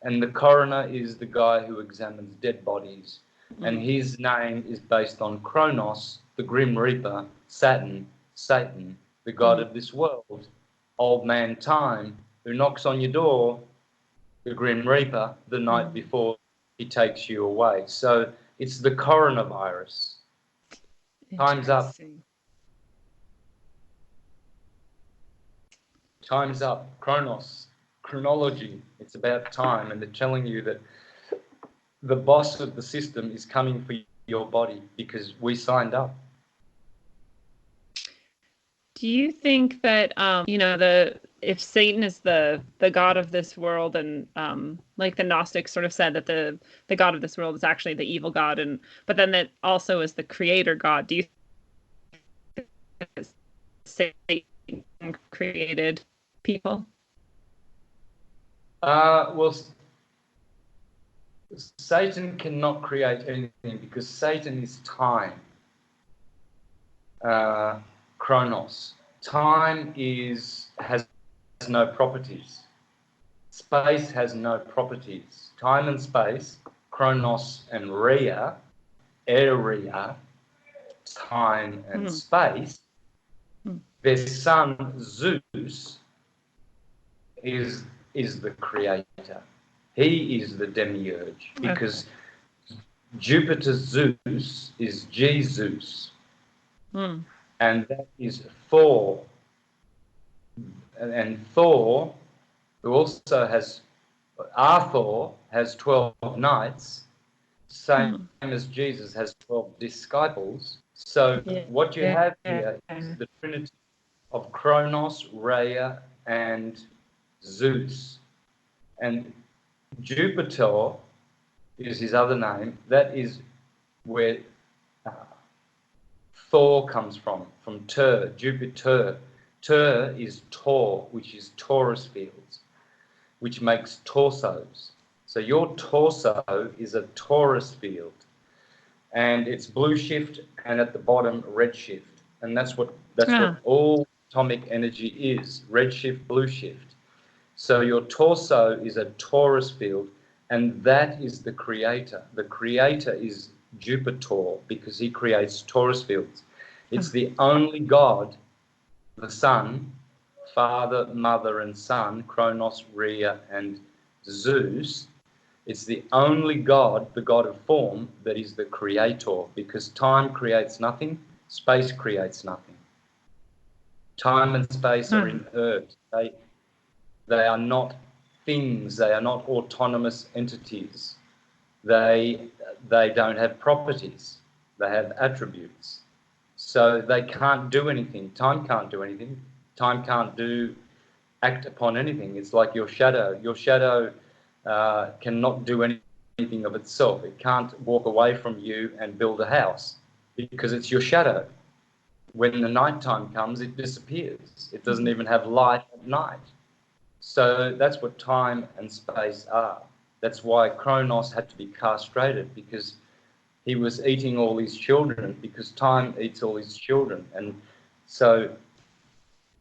And the coroner is the guy who examines dead bodies. And his name is based on Kronos, the Grim Reaper, Satan, the god of this world, old man Time, who knocks on your door, the Grim Reaper, the night before he takes you away. So it's the coronavirus. Time's up. Time's up. Chronology. It's about time, and they're telling you that the boss of the system is coming for your body because we signed up. Do you think that if Satan is the god of this world, and like the Gnostics sort of said that the god of this world is actually the evil god, but then that also is the creator god, do you think that Satan created people? Well, Satan cannot create anything because Satan is time. Chronos. Time has no properties. Space has no properties. Time and space, Chronos and Rhea, area, time and space. Their son Zeus is the creator. He is the demiurge, because Jupiter Zeus is Jesus. And that is Thor. And Thor, who also has, Arthur has 12 knights, same as Jesus has 12 disciples. So what you have here is the trinity of Kronos, Rhea, and Zeus. And Jupiter is his other name. That is where Thor comes from Tur, Jupiter. Tur is Tor, which is Taurus fields, which makes torsos. So your torso is a Taurus field, and it's blue shift, and at the bottom red shift, and that's what all atomic energy is: red shift, blue shift. So your torso is a Taurus field, and that is the creator. The creator is Jupiter, because he creates Taurus fields. It's the only God, the Son, Father, Mother, and Son, Kronos, Rhea, and Zeus. It's the only God, the God of form, that is the creator, because time creates nothing, space creates nothing. Time and space are inert. They are not things, they are not autonomous entities. They don't have properties, they have attributes. So they can't do anything. Time can't do anything. Time can't act upon anything. It's like your shadow. Your shadow cannot do anything of itself. It can't walk away from you and build a house because it's your shadow. When the nighttime comes, it disappears. It doesn't even have light at night. So that's what time and space are. That's why Kronos had to be castrated, because he was eating all his children, because time eats all his children. And so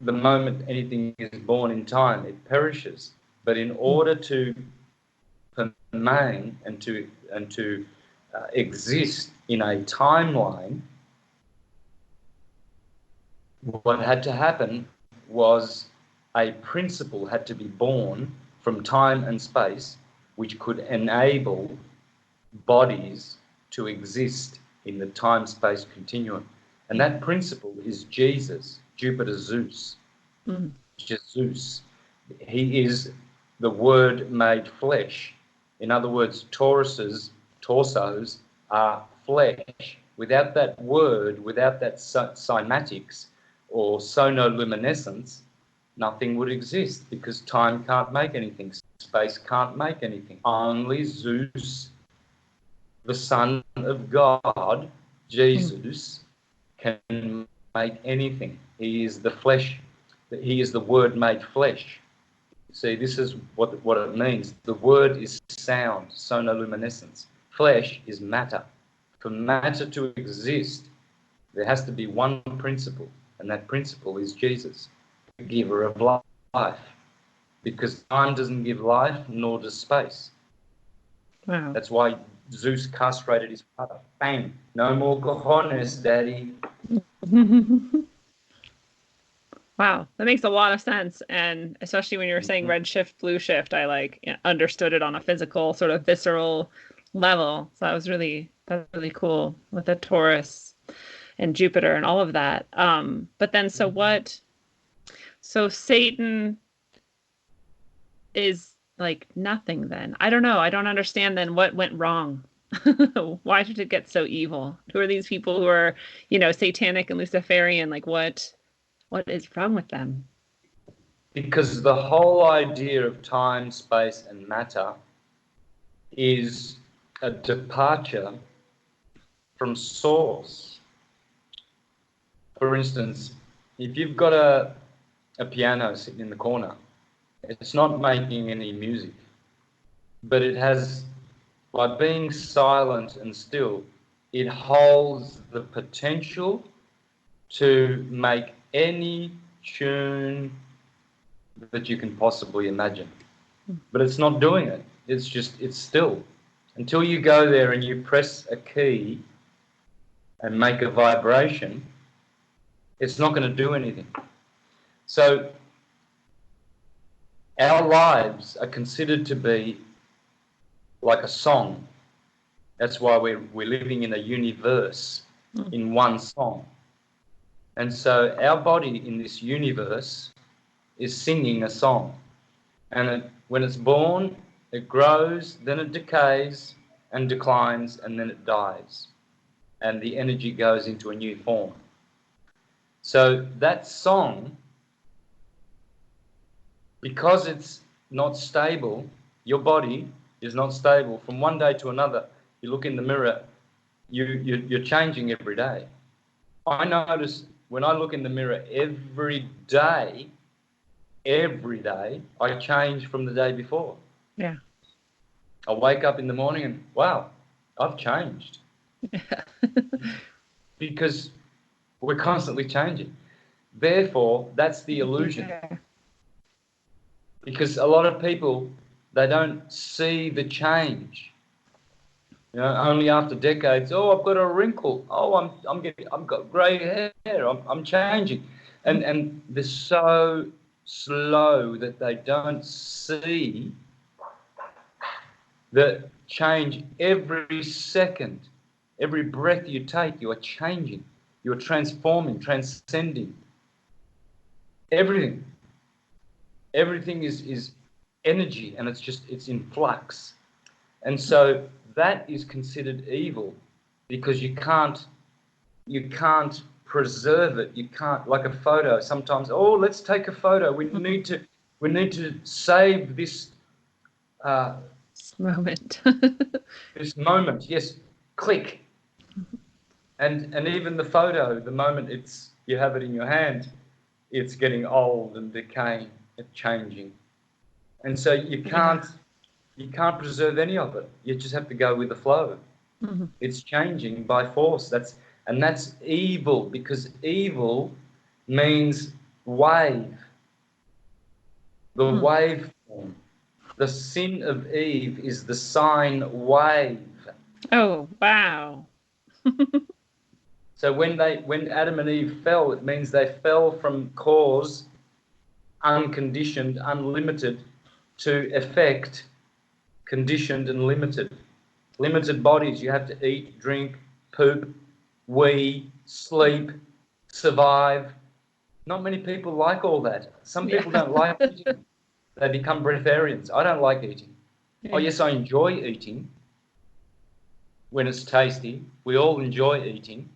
the moment anything is born in time, it perishes. But in order to remain and to exist in a timeline, what had to happen was a principle had to be born from time and space, which could enable bodies to exist in the time-space continuum. And that principle is Jesus, Jupiter Zeus. Just Zeus. He is the Word made flesh. In other words, torsos are flesh. Without that word, without that cymatics or sonoluminescence, nothing would exist, because time can't make anything, space can't make anything. Only Zeus, the Son of God, Jesus, can make anything. He is the flesh. He is the Word made flesh. See, this is what it means. The Word is sound, sonoluminescence. Flesh is matter. For matter to exist, there has to be one principle, and that principle is Jesus, the giver of life. Because time doesn't give life, nor does space. Wow. That's why Zeus castrated his father. Bang! No more cojones, daddy. Wow, that makes a lot of sense. And especially when you were saying red shift, blue shift, I understood it on a physical, sort of visceral level. So that's really cool with the Taurus and Jupiter and all of that. But then so Satan is like nothing then. I don't know. I don't understand then what went wrong. Why did it get so evil? Who are these people who are, satanic and Luciferian? Like what is wrong with them? Because the whole idea of time, space, and matter is a departure from source. For instance, if you've got a piano sitting in the corner, it's not making any music, but it has, by being silent and still, it holds the potential to make any tune that you can possibly imagine. But it's not doing it. It's still. Until you go there and you press a key and make a vibration, it's not going to do anything. So our lives are considered to be like a song. That's why we're living in a universe, in one song. And so our body in this universe is singing a song. And when it's born, it grows, then it decays and declines, and then it dies. And the energy goes into a new form. So that song, because it's not stable, your body is not stable. From one day to another, you look in the mirror, you're changing every day. I notice when I look in the mirror every day, I change from the day before. Yeah. I wake up in the morning and, wow, I've changed. Because we're constantly changing. Therefore, that's the illusion. Yeah. Because a lot of people, they don't see the change. Only after decades, oh, I've got a wrinkle. Oh, I've got grey hair. I'm changing. And they're so slow that they don't see the change every second. Every breath you take, you are changing. You're transforming, transcending. Everything. Everything is energy, and it's in flux. And so that is considered evil because you can't preserve it. You can't, like a photo. Sometimes, oh, let's take a photo. We need to save this moment. this moment. Yes, click. And even the photo, the moment you have it in your hand, it's getting old and decaying and changing. And so you can't preserve any of it. You just have to go with the flow. Mm-hmm. It's changing by force. That's evil, because evil means wave. The waveform. The sin of Eve is the sine wave. Oh, wow. So when Adam and Eve fell, it means they fell from cause, unconditioned, unlimited, to effect, conditioned and limited. Limited bodies. You have to eat, drink, poop, wee, sleep, survive. Not many people like all that. Some people don't like eating. They become breatharians. I don't like eating. Yeah. Oh, yes, I enjoy eating when it's tasty. We all enjoy eating,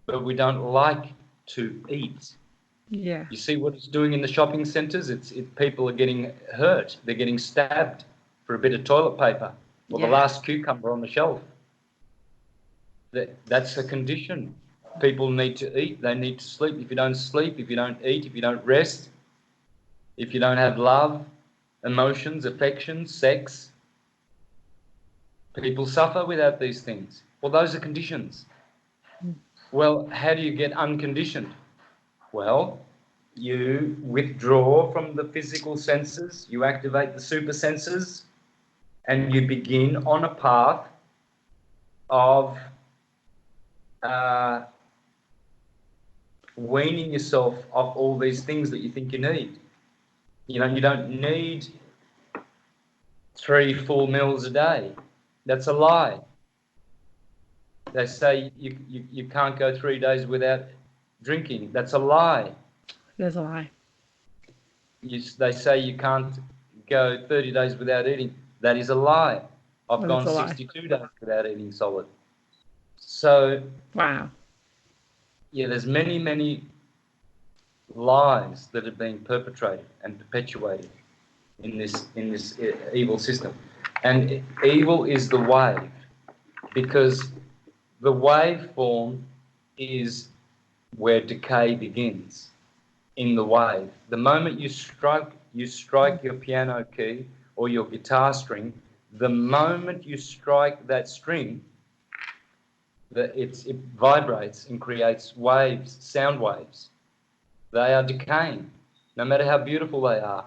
but we don't like to eat. Yeah. You see what it's doing in the shopping centres? People are getting hurt. They're getting stabbed for a bit of toilet paper or the last cucumber on the shelf. That's a condition. People need to eat. They need to sleep. If you don't sleep, if you don't eat, if you don't rest, if you don't have love, emotions, affections, sex, people suffer without these things. Well, those are conditions. Well, how do you get unconditioned? Well, you withdraw from the physical senses, you activate the super senses, and you begin on a path of weaning yourself off all these things that you think you need. You know, you don't need 3 full meals a day. That's a lie. They say you can't go 3 days without drinking. That's a lie. That's a lie. They say you can't go 30 days without eating. That is a lie. I've gone 62 days without eating solid. So, wow. Yeah, there's many lies that have been perpetrated and perpetuated in this evil system. And evil is the wave, because the waveform is where decay begins, in the wave. The moment you strike your piano key or your guitar string, the moment you strike that string, it vibrates and creates waves, sound waves. They are decaying, no matter how beautiful they are.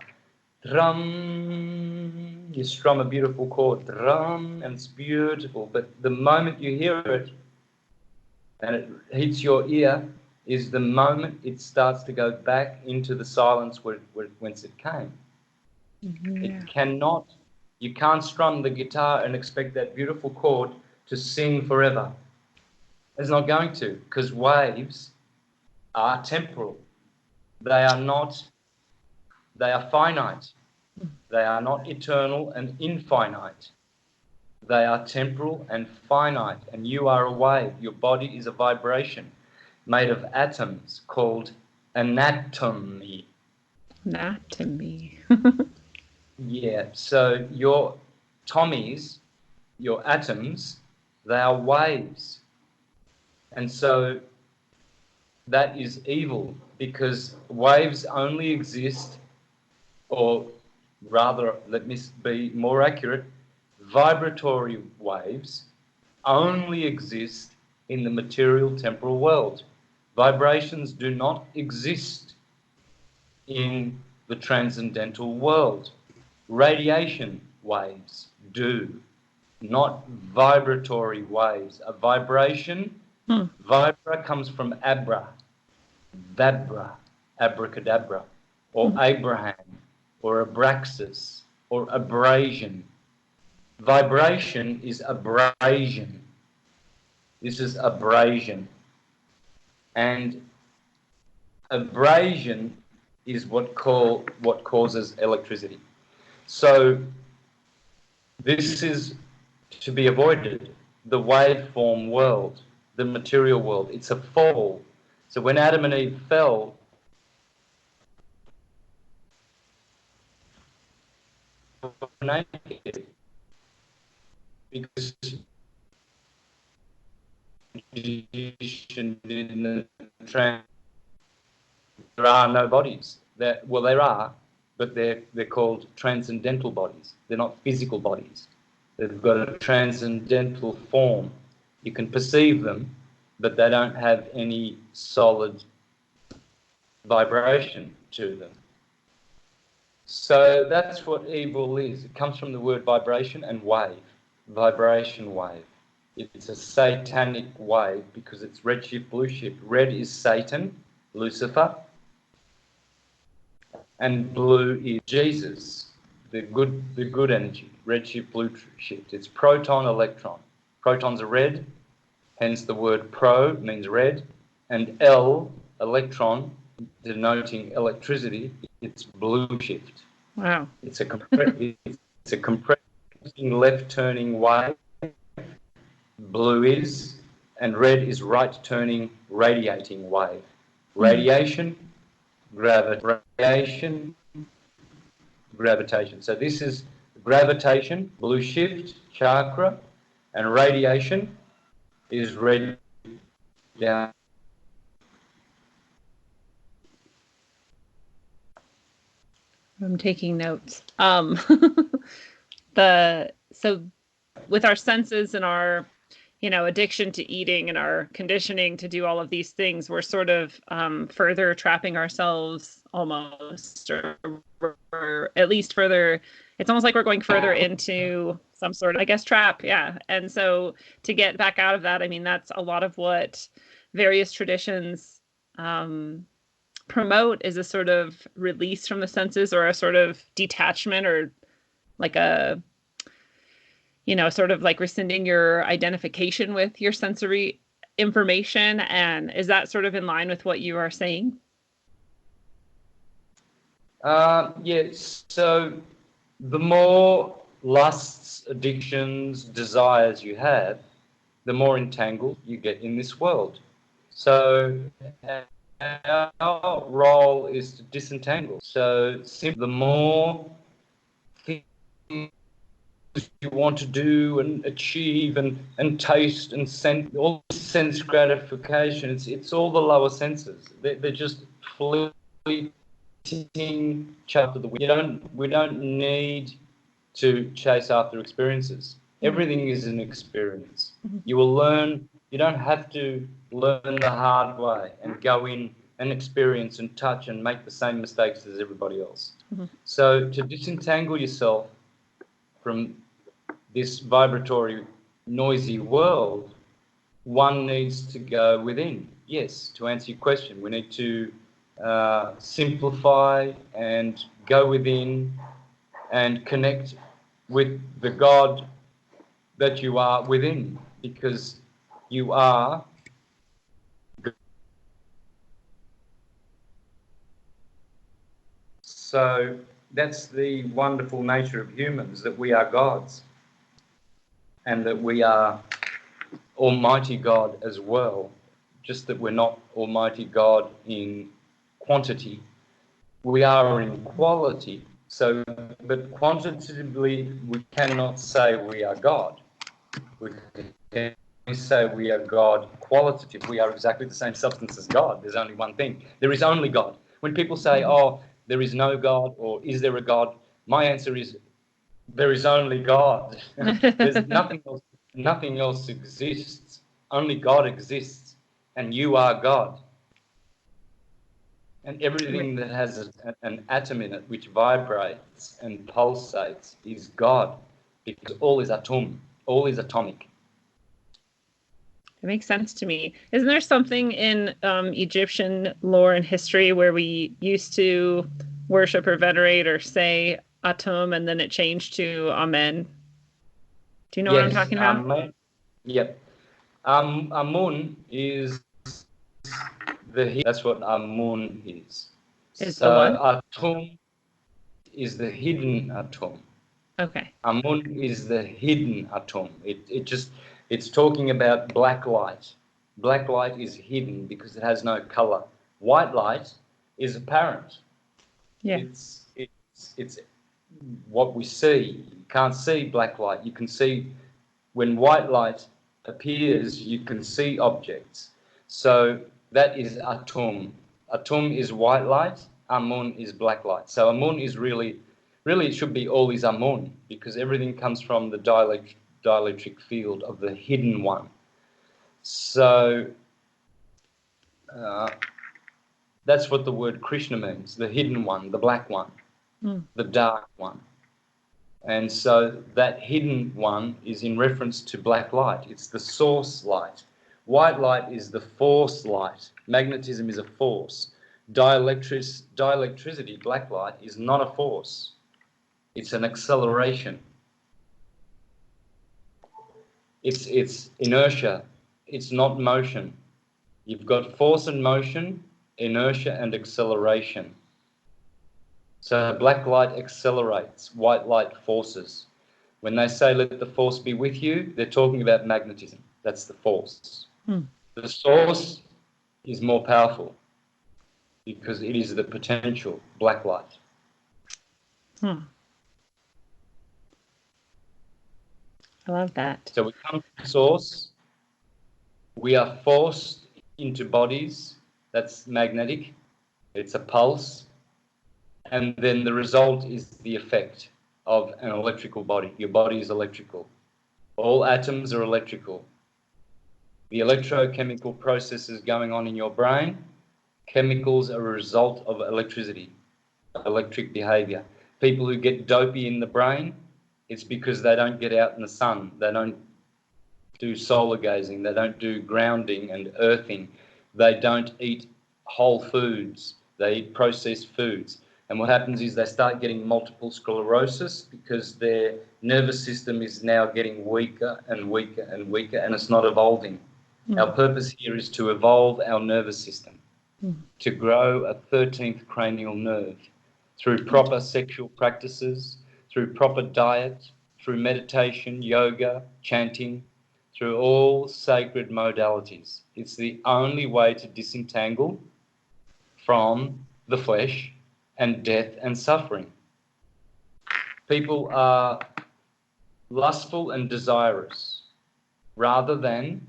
Drum, you strum a beautiful chord, drum, and it's beautiful. But the moment you hear it and it hits your ear is the moment it starts to go back into the silence whence it came. Mm-hmm, yeah. You can't strum the guitar and expect that beautiful chord to sing forever. It's not going to, because waves are temporal. They are finite. They are not eternal and infinite. They are temporal and finite, and you are a wave. Your body is a vibration made of atoms called anatomy. Anatomy. Yeah, so your tommies, your atoms, they are waves. And so that is evil, because waves only exist, or rather, let me be more accurate, vibratory waves only exist in the material temporal world. Vibrations do not exist in the transcendental world. Radiation waves do, not vibratory waves. A vibration, vibra comes from abra, vabra, abracadabra. or Abraham, or Abraxas, or abrasion. Vibration is abrasion. This is abrasion. And abrasion is what causes electricity. So this is to be avoided. The waveform world, the material world, it's a fall. So when Adam and Eve fell, naked, because there are no bodies. Well, there are, but they're called transcendental bodies. They're not physical bodies. They've got a transcendental form. You can perceive them, but they don't have any solid vibration to them. So that's what evil is. It comes from the word vibration and wave. Vibration wave. It's a satanic wave because it's red shift, blue shift. Red is Satan, Lucifer, and blue is Jesus, the good energy. Red shift, blue shift. It's proton, electron. Protons are red, hence the word pro means red, and L, electron, denoting electricity, it's blue shift. Wow. It's a compressing left-turning wave. Blue is, and red is right-turning radiating wave. Radiation, gravitation. So this is gravitation, blue shift, chakra, and radiation is red down. I'm taking notes. So with our senses and our, addiction to eating and our conditioning to do all of these things, we're sort of further trapping ourselves almost, or at least further. It's almost like we're going further into some sort of, I guess, trap. Yeah. And so to get back out of that, I mean, that's a lot of what various traditions promote, is a sort of release from the senses, or a sort of detachment, or like a, sort of like rescinding your identification with your sensory information. And is that sort of in line with what you are saying? Yes. So the more lusts, addictions, desires you have, the more entangled you get in this world. So our role is to disentangle. So simply, the more things you want to do and achieve and taste and sense, all sense gratification, it's all the lower senses. They're just fleeting after the wind. We don't need to chase after experiences. Everything is an experience. You will learn. You don't have to learn the hard way and go in and experience and touch and make the same mistakes as everybody else. So to disentangle yourself from this vibratory, noisy world, one needs to go within. Yes, to answer your question, we need to simplify and go within and connect with the God that you are within, because you are so that's the wonderful nature of humans, that we are gods and that we are Almighty God as well, just that we're not Almighty God in quantity. We are in quality. So, but quantitatively, we cannot say we are God. We can say we are God qualitative. We are exactly the same substance as God. There's only one thing. There is only God. When people say, oh, there is no God, or is there a God? My answer is, there is only God. There's nothing else. Nothing else exists. Only God exists, and you are God. And everything that has an atom in it which vibrates and pulsates is God, because all is atom, all is atomic. It makes sense to me. Isn't there something in Egyptian lore and history where we used to worship or venerate or say Atum, and then it changed to Amen. Do you know what I'm talking about? Amen. Yep. Amun is that's what Amun is. Is So the one? Atum is the hidden Atum. Okay. Amun is the hidden Atum. It's talking about black light. Black light is hidden because it has no color. White light is apparent. Yeah. It's what we see. You can't see black light. You can see when white light appears, you can see objects. So that is Atum. Atum is white light. Amun is black light. So Amun is really it should be all is Amun, because everything comes from the dielectric field of the hidden one. So that's what the word Krishna means, the hidden one, the black one, the dark one. And so that hidden one is in reference to black light. It's the source light. White light is the force light. Magnetism is a force. Dielectricity, black light, is not a force. It's an acceleration. It's inertia. It's not motion. You've got force and motion, inertia and acceleration. So black light accelerates, white light forces. When they say let the force be with you, they're talking about magnetism. That's the force. The source is more powerful because it is the potential, black light. I love that. So we come to the source. We are forced into bodies. That's magnetic. It's a pulse. And then the result is the effect of an electrical body. Your body is electrical. All atoms are electrical. The electrochemical processes going on in your brain, chemicals are a result of electricity, electric behavior. People who get dopey in the brain, it's because they don't get out in the sun. They don't do solar gazing. They don't do grounding and earthing. They don't eat whole foods. They eat processed foods. And what happens is they start getting multiple sclerosis because their nervous system is now getting weaker and weaker and weaker, and it's not evolving. Our purpose here is to evolve our nervous system, to grow a 13th cranial nerve through proper sexual practices, through proper diet, through meditation, yoga, chanting, through all sacred modalities. It's the only way to disentangle from the flesh and death and suffering. People are lustful and desirous rather than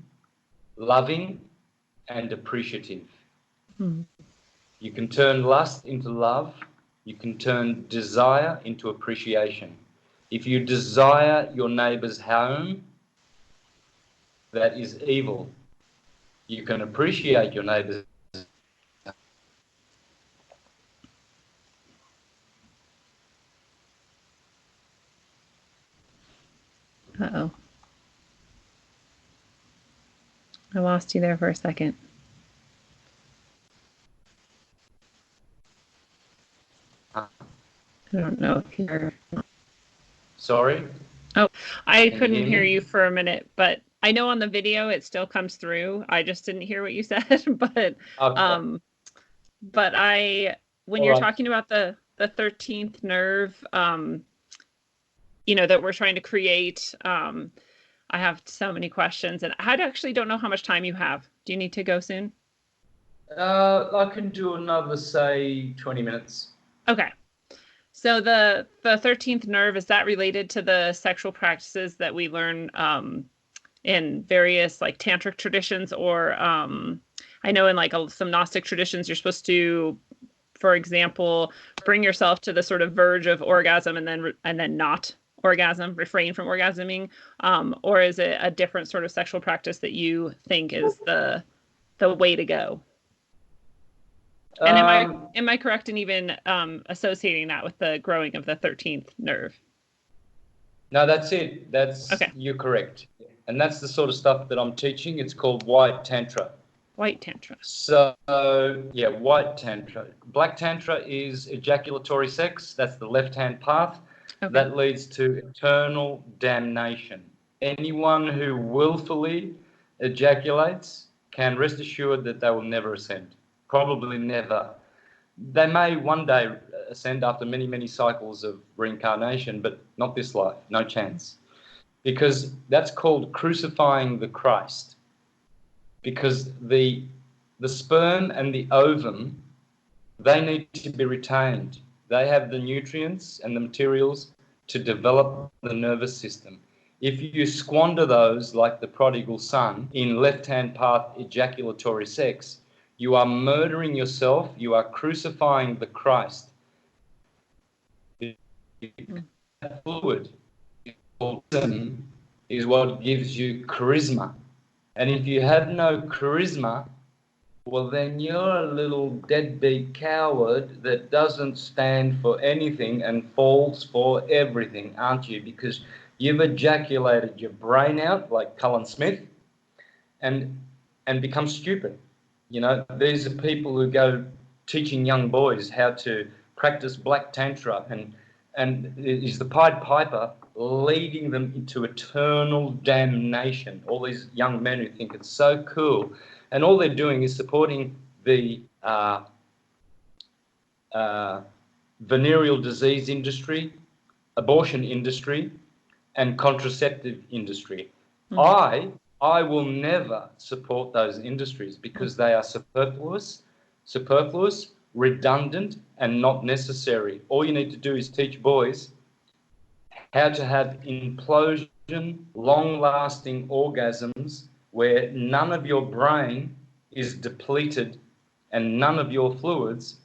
loving and appreciative. You can turn lust into love. You can turn desire into appreciation. If you desire your neighbor's home, that is evil. You can appreciate your neighbor's. Uh-oh. I lost you there for a second. I don't know if you're... Sorry? Oh, I Can you couldn't hear hear me? you for a minute, but I know on the video it still comes through. I just didn't hear what you said, but Okay. but when All you're right. talking about the 13th nerve, you know, that we're trying to create, I have so many questions, and I actually don't know how much time you have. Do you need to go soon? I can do another, say, 20 minutes. Okay. So the 13th nerve, is that related to the sexual practices that we learn in various like tantric traditions, or I know in like some Gnostic traditions you're supposed to, for example, bring yourself to the sort of verge of orgasm and then not orgasm, refrain from orgasming, or is it a different sort of sexual practice that you think is the way to go? And am I correct in even associating that with the growing of the 13th nerve? No, that's it. Okay. You're correct. And that's the sort of stuff that I'm teaching. It's called White Tantra. White Tantra. So, yeah, white Tantra. Black Tantra is ejaculatory sex. That's the left-hand path. Okay. That leads to eternal damnation. Anyone who willfully ejaculates can rest assured that they will never ascend. Probably never. They may one day ascend after many, many cycles of reincarnation, but not this life. No chance. Because that's called crucifying the Christ. Because the sperm and the ovum, they need to be retained. They have the nutrients and the materials to develop the nervous system. If you squander those, like the prodigal son, in left-hand path ejaculatory sex, you are murdering yourself, you are crucifying the Christ. That fluid is what gives you charisma. And if you have no charisma, well, then you're a little deadbeat coward that doesn't stand for anything and falls for everything, aren't you? Because you've ejaculated your brain out like Cullen Smith and become stupid. You know, these are people who go teaching young boys how to practice black tantra and is the Pied Piper leading them into eternal damnation. All these young men who think it's so cool. And all they're doing is supporting the venereal disease industry, abortion industry, and contraceptive industry. I will never support those industries because they are superfluous, redundant, and not necessary. All you need to do is teach boys how to have implosion, long-lasting orgasms where none of your brain is depleted and none of your fluids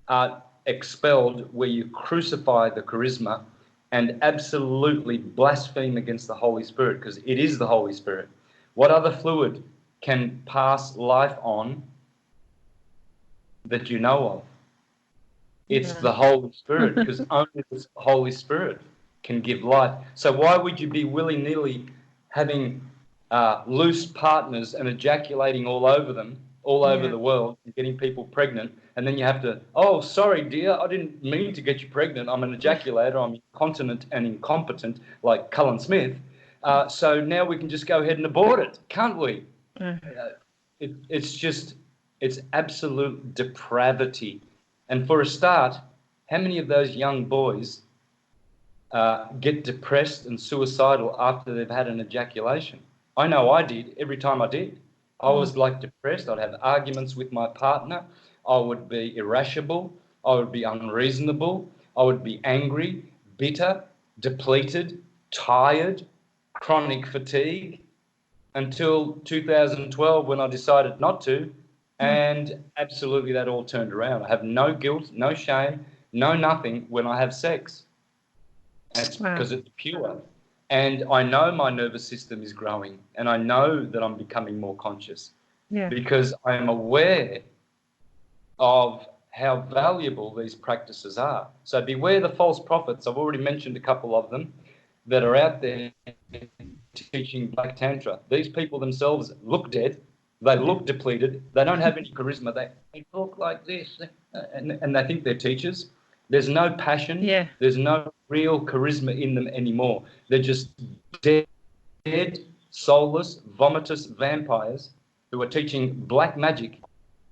are expelled, where you crucify the charisma and absolutely blaspheme against the Holy Spirit, because it is the Holy Spirit. What other fluid can pass life on that you know of? It's the Holy Spirit, because only the Holy Spirit can give life. So why would you be willy-nilly having loose partners and ejaculating all over them, all over the world, and getting people pregnant, and then you have to, oh, sorry, dear, I didn't mean to get you pregnant. I'm an ejaculator. I'm incontinent and incompetent, like Cullen Smith. So now we can just go ahead and abort it, can't we? It's absolute depravity. And for a start, how many of those young boys get depressed and suicidal after they've had an ejaculation? I know I did every time I did. I was like depressed. I'd have arguments with my partner. I would be irascible. I would be unreasonable. I would be angry, bitter, depleted, tired, chronic fatigue, until 2012 when I decided not to. And absolutely that all turned around. I have no guilt, no shame, no nothing when I have sex. And it's because it's pure. And I know my nervous system is growing, and I know that I'm becoming more conscious because I am aware of how valuable these practices are. So beware the false prophets. I've already mentioned a couple of them that are out there teaching Black Tantra. These people themselves look dead. They look depleted. They don't have any charisma. They talk like this, and they think they're teachers. There's no passion. There's no real charisma in them anymore. They're just dead, soulless, vomitous vampires who are teaching black magic.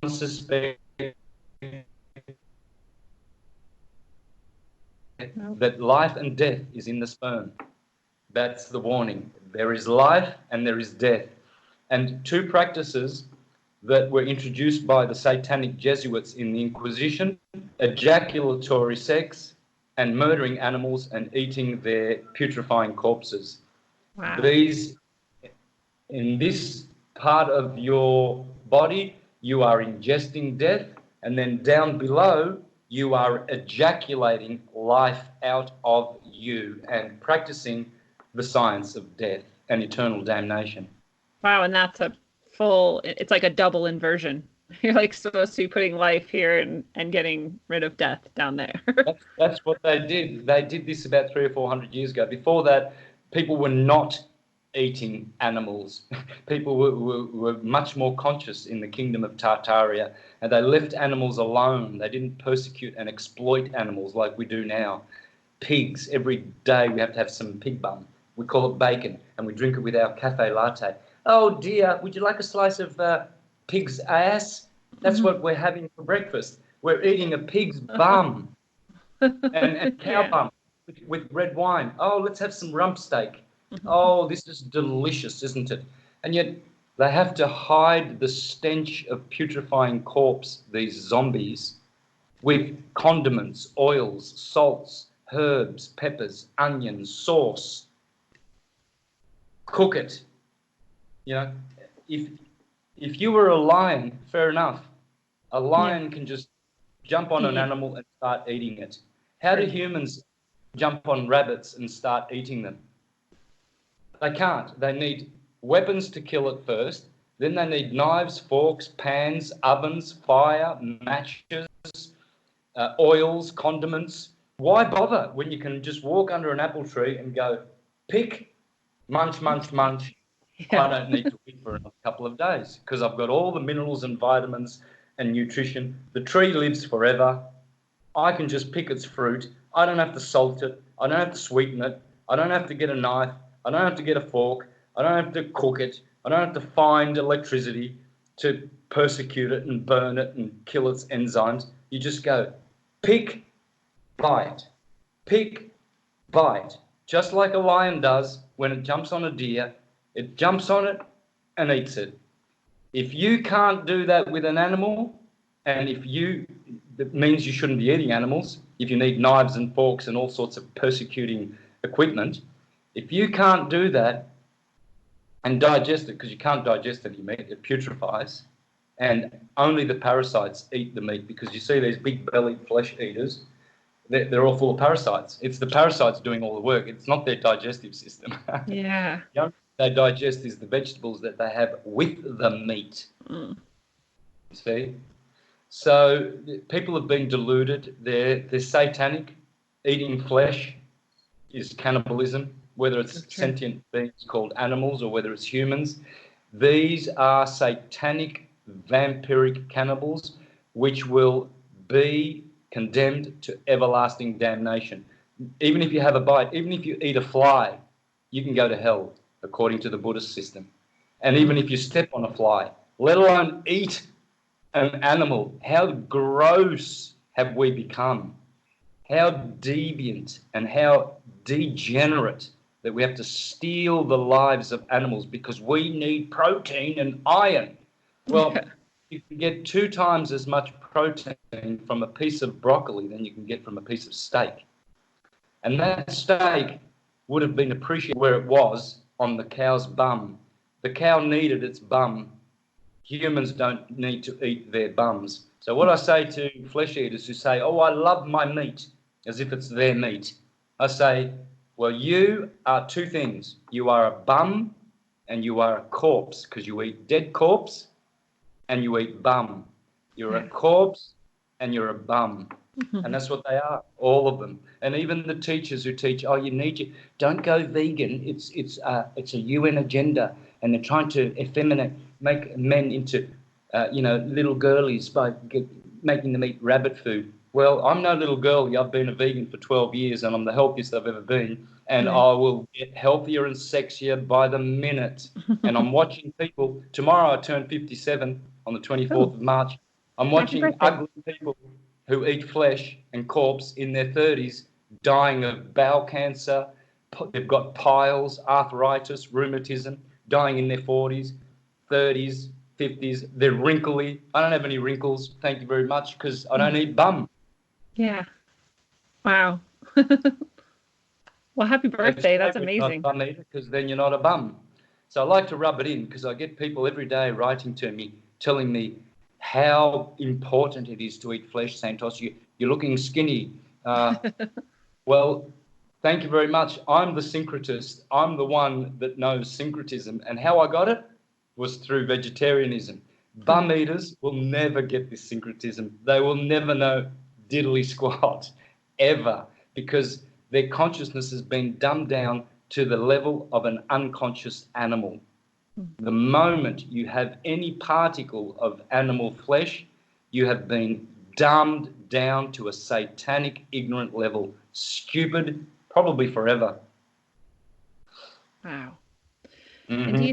Unsuspect that life and death is in the sperm. That's the warning. There is life and there is death. And two practices that were introduced by the satanic Jesuits in the Inquisition: ejaculatory sex and murdering animals and eating their putrefying corpses. These, in this part of your body, you are ingesting death, and then down below, you are ejaculating life out of you and practicing the science of death and eternal damnation. Wow, and that's it's like a double inversion. You're like supposed to be putting life here and getting rid of death down there. That's what they did. They did this about 300 or 400 years ago. Before that, people were not eating animals. People were much more conscious in the kingdom of Tartaria, and they left animals alone. They didn't persecute and exploit animals like we do now. Pigs, every day we have to have some pig bum. We call it bacon, and we drink it with our cafe latte. Oh dear, would you like a slice of pig's ass? That's what we're having for breakfast. We're eating a pig's bum and cow Yeah. bum with red wine. Oh, let's have some rump steak. Oh, this is delicious, isn't it? And yet they have to hide the stench of putrefying corpse, these zombies, with condiments, oils, salts, herbs, peppers, onions, sauce. Cook it. You know, if you were a lion, fair enough. A lion can just jump on an animal and start eating it. How do humans jump on rabbits and start eating them? They can't. They need weapons to kill it first. Then they need knives, forks, pans, ovens, fire, matches, oils, condiments. Why bother when you can just walk under an apple tree and go, pick, munch, munch, munch. I don't need to eat for a couple of days because I've got all the minerals and vitamins and nutrition. The tree lives forever. I can just pick its fruit. I don't have to salt it. I don't have to sweeten it. I don't have to get a knife. I don't have to get a fork. I don't have to cook it. I don't have to find electricity to persecute it and burn it and kill its enzymes. You just go, pick, bite. Pick, bite. Just like a lion does when it jumps on a deer. It jumps on it and eats it. If you can't do that with an animal, and that means you shouldn't be eating animals, if you need knives and forks and all sorts of persecuting equipment, if you can't do that and digest it, because you can't digest any meat, it putrefies, and only the parasites eat the meat, because you see these big-bellied flesh eaters, they're all full of parasites. It's the parasites doing all the work. It's not their digestive system. Yeah. The only thing they digest is the vegetables that they have with the meat. You see? So people have been deluded. They're satanic. Eating flesh is cannibalism, whether it's sentient beings called animals or whether it's humans. These are satanic, vampiric cannibals which will be condemned to everlasting damnation. Even if you have a bite, even if you eat a fly, you can go to hell, according to the Buddhist system. And even if you step on a fly, let alone eat an animal, how gross have we become? How deviant and how degenerate that we have to steal the lives of animals because we need protein and iron. Well, you can get 2 times as much protein from a piece of broccoli than you can get from a piece of steak. And that steak would have been appreciated where it was on the cow's bum. The cow needed its bum. Humans don't need to eat their bums. So what I say to flesh eaters who say, oh, I love my meat, as if it's their meat, I say, well, you are 2 things. You are a bum and you are a corpse, because you eat dead corpse and you eat bum. You're a corpse and you're a bum. And that's what they are, all of them. And even the teachers who teach, oh, don't go vegan. It's a UN agenda, and they're trying to make men into, little girlies by making them eat rabbit food. Well, I'm no little girlie. I've been a vegan for 12 years, and I'm the healthiest I've ever been. And I will get healthier and sexier by the minute. And I'm watching people. Tomorrow I turn 57 on the 24th of March. I'm watching ugly people who eat flesh and corpse in their 30s dying of bowel cancer. They've got piles, arthritis, rheumatism, dying in their 40s, 30s, 50s. They're wrinkly. I don't have any wrinkles, thank you very much, because I don't eat bum. Yeah. Wow. Well, happy birthday. That's amazing. Not a bum eater, because then you're not a bum. So I like to rub it in, because I get people every day writing to me, telling me how important it is to eat flesh, Santos. You're looking skinny. Well, thank you very much. I'm the syncretist. I'm the one that knows syncretism. And how I got it was through vegetarianism. Bum eaters will never get this syncretism. They will never know diddly squat, ever, because their consciousness has been dumbed down to the level of an unconscious animal. The moment you have any particle of animal flesh, you have been dumbed down to a satanic, ignorant level, stupid, probably forever. Wow. Mm-hmm. And do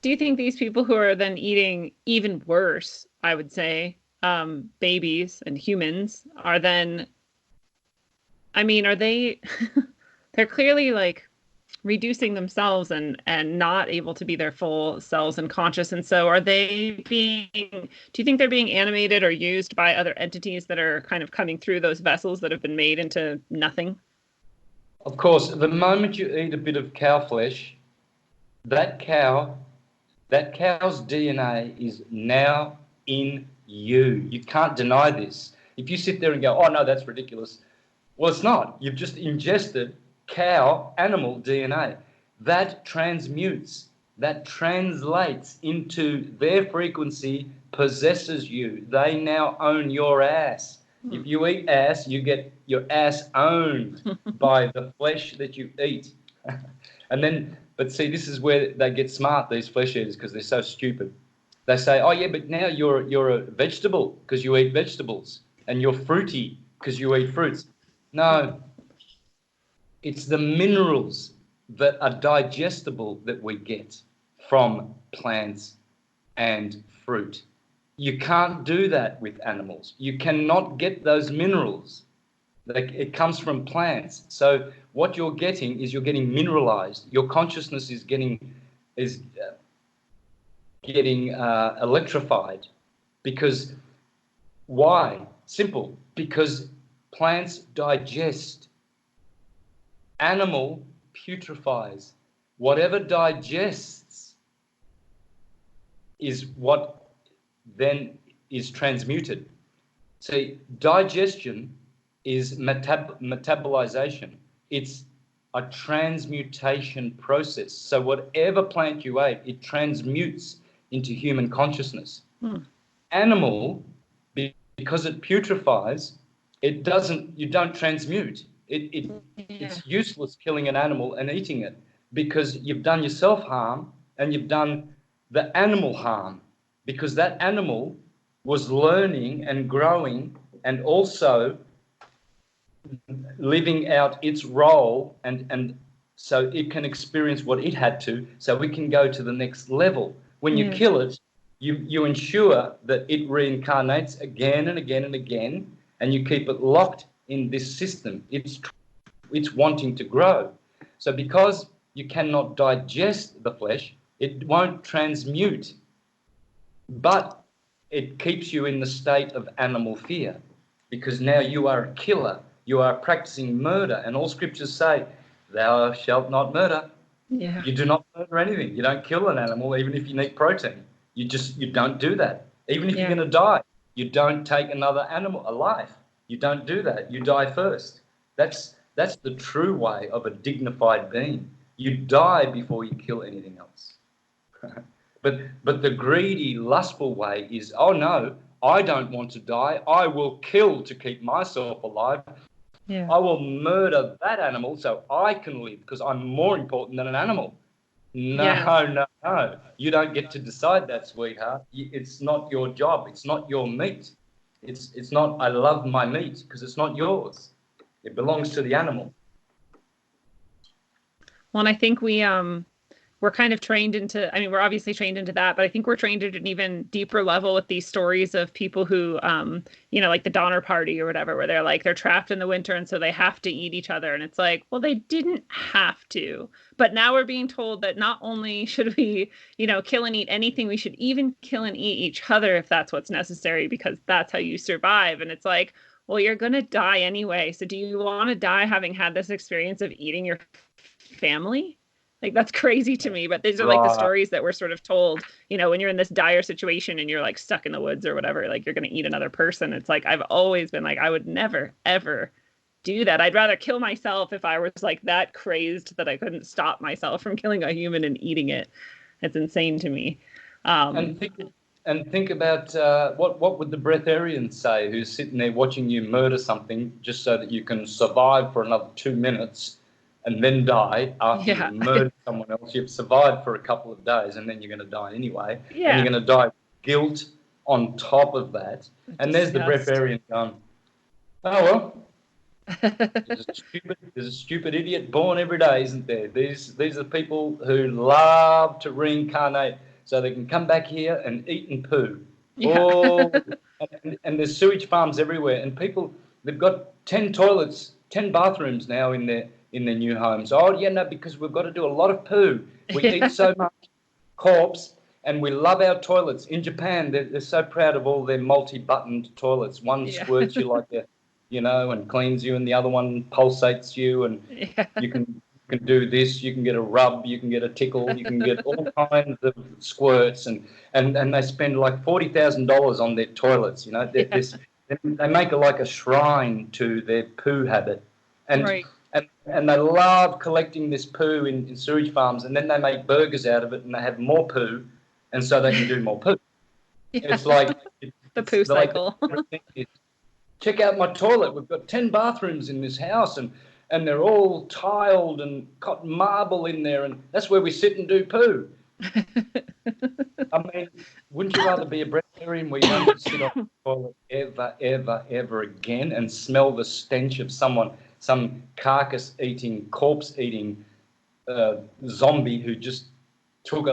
you think these people who are then eating even worse, I would say, babies and humans are then, I mean, are they, they're clearly like reducing themselves and not able to be their full selves and conscious. And so are they being, do you think they're being animated or used by other entities that are kind of coming through those vessels that have been made into nothing? Of course, the moment you eat a bit of cow flesh, that cow's DNA is now in you. You can't deny this. If you sit there and go, oh no, that's ridiculous. Well, it's not. You've just ingested animal DNA. That transmutes, that translates into their frequency, possesses you. They now own your ass. If you eat ass, you get your ass owned by the flesh that you eat. And then, but see, this is where they get smart, these flesh eaters, because they're so stupid. They say, oh yeah, but now you're a vegetable because you eat vegetables, and you're fruity because you eat fruits. No, it's the minerals that are digestible that we get from plants and fruit. You can't do that with animals. You cannot get those minerals. It comes from plants. So what you're getting is you're getting mineralized. Your consciousness is getting electrified. Because why? Simple. Because plants digest. Animal putrefies. Whatever digests is what then is transmuted. See, digestion is metabolization. It's a transmutation process. So whatever plant you ate, it transmutes into human consciousness. Animal, because it putrefies, you don't transmute. It's useless killing an animal and eating it, because you've done yourself harm and you've done the animal harm, because that animal was learning and growing and also living out its role, and so it can experience what it had to, so we can go to the next level. When you kill it, you ensure that it reincarnates again and again and again, and you keep it locked in this system. It's wanting to grow. So because you cannot digest the flesh, it won't transmute, but it keeps you in the state of animal fear, because now you are a killer. You are practicing murder, and all scriptures say, thou shalt not murder. Yeah. You do not murder anything. You don't kill an animal, even if you need protein. You don't do that. Even if you're going to die, you don't take another animal, a life. You don't do that. You die first. That's the true way of a dignified being. You die before you kill anything else. But the greedy, lustful way is, oh no, I don't want to die. I will kill to keep myself alive. Yeah. I will murder that animal so I can live, because I'm more important than an animal. No. You don't get to decide that, sweetheart. It's not your job. It's not your meat. It's not, I love my meat, because it's not yours. It belongs to the animal. Well, and I think we're kind of trained into, I mean, we're obviously trained into that, but I think we're trained at an even deeper level with these stories of people who, like the Donner Party or whatever, where they're trapped in the winter and so they have to eat each other. And it's like, well, they didn't have to. But now we're being told that not only should we, kill and eat anything, we should even kill and eat each other if that's what's necessary, because that's how you survive. And it's like, well, you're going to die anyway. So do you want to die having had this experience of eating your family? Like, that's crazy to me, but these are like the stories that we're sort of told, when you're in this dire situation and you're like stuck in the woods or whatever, like you're going to eat another person. It's like, I've always been like, I would never, ever do that. I'd rather kill myself if I was like that crazed that I couldn't stop myself from killing a human and eating it. It's insane to me. And think about what would the breatharian say, who's sitting there watching you murder something just so that you can survive for another 2 minutes, and then die after Yeah. you've murdered someone else. You've survived for a couple of days, and then you're going to die anyway. Yeah. And you're going to die with guilt on top of that. And there's the breatharian going, oh, well, there's a stupid idiot born every day, isn't there? These are people who love to reincarnate so they can come back here and eat and poo. Yeah. Oh, and there's sewage farms everywhere, and people, they've got 10 toilets, 10 bathrooms now in their new homes. Oh, yeah, no, because we've got to do a lot of poo. We eat so much corpse, and we love our toilets. In Japan, they're so proud of all their multi-buttoned toilets. One squirts you like a, and cleans you, and the other one pulsates you, and you can do this. You can get a rub, you can get a tickle, you can get all kinds of squirts, and they spend like $40,000 on their toilets. They make it like a shrine to their poo habit, and they love collecting this poo in sewage farms, and then they make burgers out of it, and they have more poo, and so they can do more poo. It's like the poo cycle. Check out my toilet. We've got 10 bathrooms in this house, and they're all tiled and got marble in there, and that's where we sit and do poo. I mean, wouldn't you rather be a breatharian where you don't have to sit on the toilet ever again and smell the stench of some carcass-eating, corpse-eating zombie who just took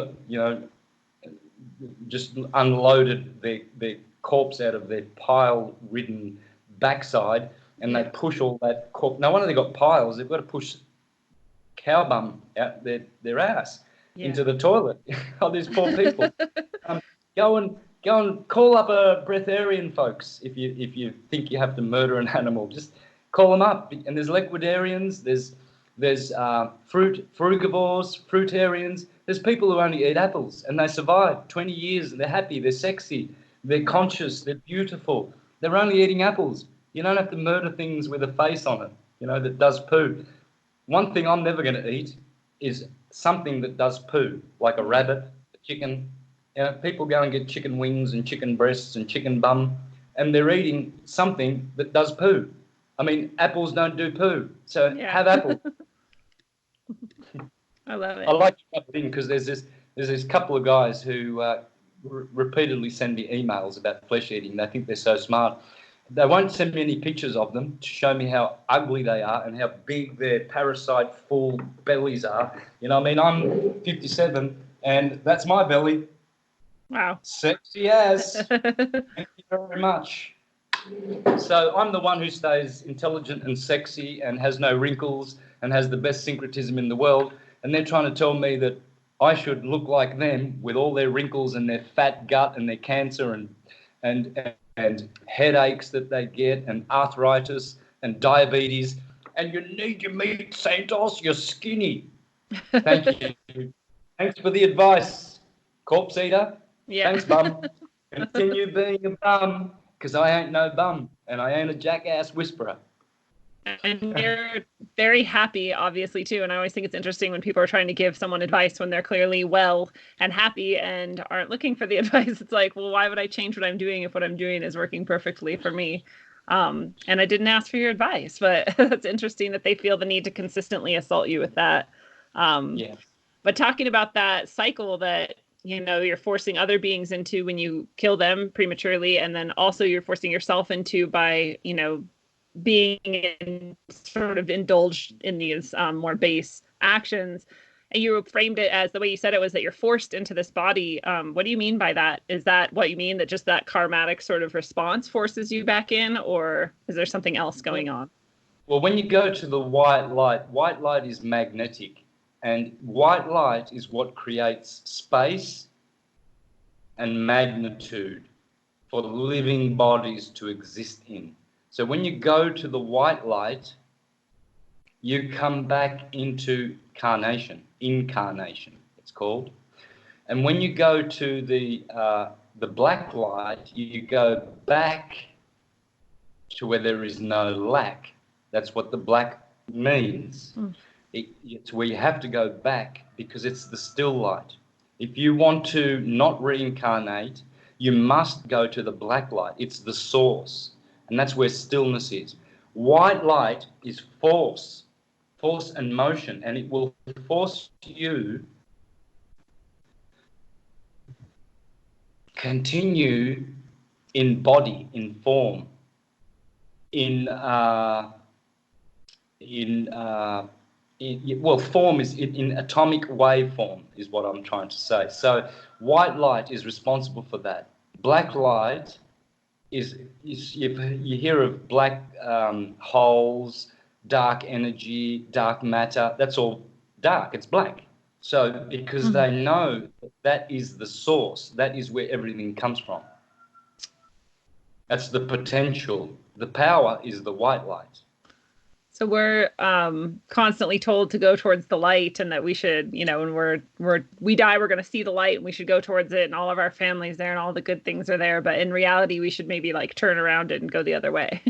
just unloaded their corpse out of their pile-ridden backside, and they push all that corpse. No wonder they've got piles. They've got to push cow bum out their ass into the toilet. Oh, these poor people. Go and call up a breatharian, folks. If you think you have to murder an animal, just call them up. And there's liquidarians. There's frugivores, fruitarians. There's people who only eat apples, and they survive 20 years, and they're happy, they're sexy, they're conscious, they're beautiful. They're only eating apples. You don't have to murder things with a face on it, that does poo. One thing I'm never going to eat is something that does poo, like a rabbit, a chicken. People go and get chicken wings and chicken breasts and chicken bum, and they're eating something that does poo. I mean, apples don't do poo, so have apple. I love it. I like to rub it in because there's this couple of guys who repeatedly send me emails about flesh eating. They think they're so smart. They won't send me any pictures of them to show me how ugly they are and how big their parasite-full bellies are. I'm 57, and that's my belly. Wow. Sexy as. Thank you very much. So I'm the one who stays intelligent and sexy and has no wrinkles and has the best syncretism in the world, and they're trying to tell me that I should look like them with all their wrinkles and their fat gut and their cancer and headaches that they get and arthritis and diabetes. And you need your meat, Santos. You're skinny. Thank you. Thanks for the advice, corpse eater. Yeah. Thanks, bum. Continue being a bum, because I ain't no bum, and I ain't a jackass whisperer. And you're very happy, obviously, too. And I always think it's interesting when people are trying to give someone advice when they're clearly well and happy and aren't looking for the advice. It's like, well, why would I change what I'm doing if what I'm doing is working perfectly for me? And I didn't ask for your advice, but that's interesting that they feel the need to consistently assault you with that. But talking about that cycle that, you're forcing other beings into when you kill them prematurely, and then also you're forcing yourself into by, being sort of indulged in these more base actions. And you framed it as, the way you said it was that you're forced into this body. What do you mean by that? Is that what you mean, that just that karmatic sort of response forces you back in, or is there something else going on? Well, when you go to the white light is magnetic, and white light is what creates space and magnitude for living bodies to exist in. So when you go to the white light, you come back into incarnation, it's called. And when you go to the black light, you go back to where there is no lack. That's what the black means. It's where you have to go back, because it's the still light. If you want to not reincarnate, you must go to the black light. It's the source. And that's where stillness is. White light is force force and motion, and it will force you continue in body, in form, form is in atomic waveform is what I'm trying to say. So white light is responsible for that. Black light is you hear of black holes, dark energy, dark matter. That's all dark. It's black. So because they know that is the source, that is where everything comes from. That's the potential. The power is the white light. So we're constantly told to go towards the light, and that we should, you know, when we die, we're going to see the light, and we should go towards it, and all of our families there, and all the good things are there. But in reality, we should maybe like turn around and go the other way.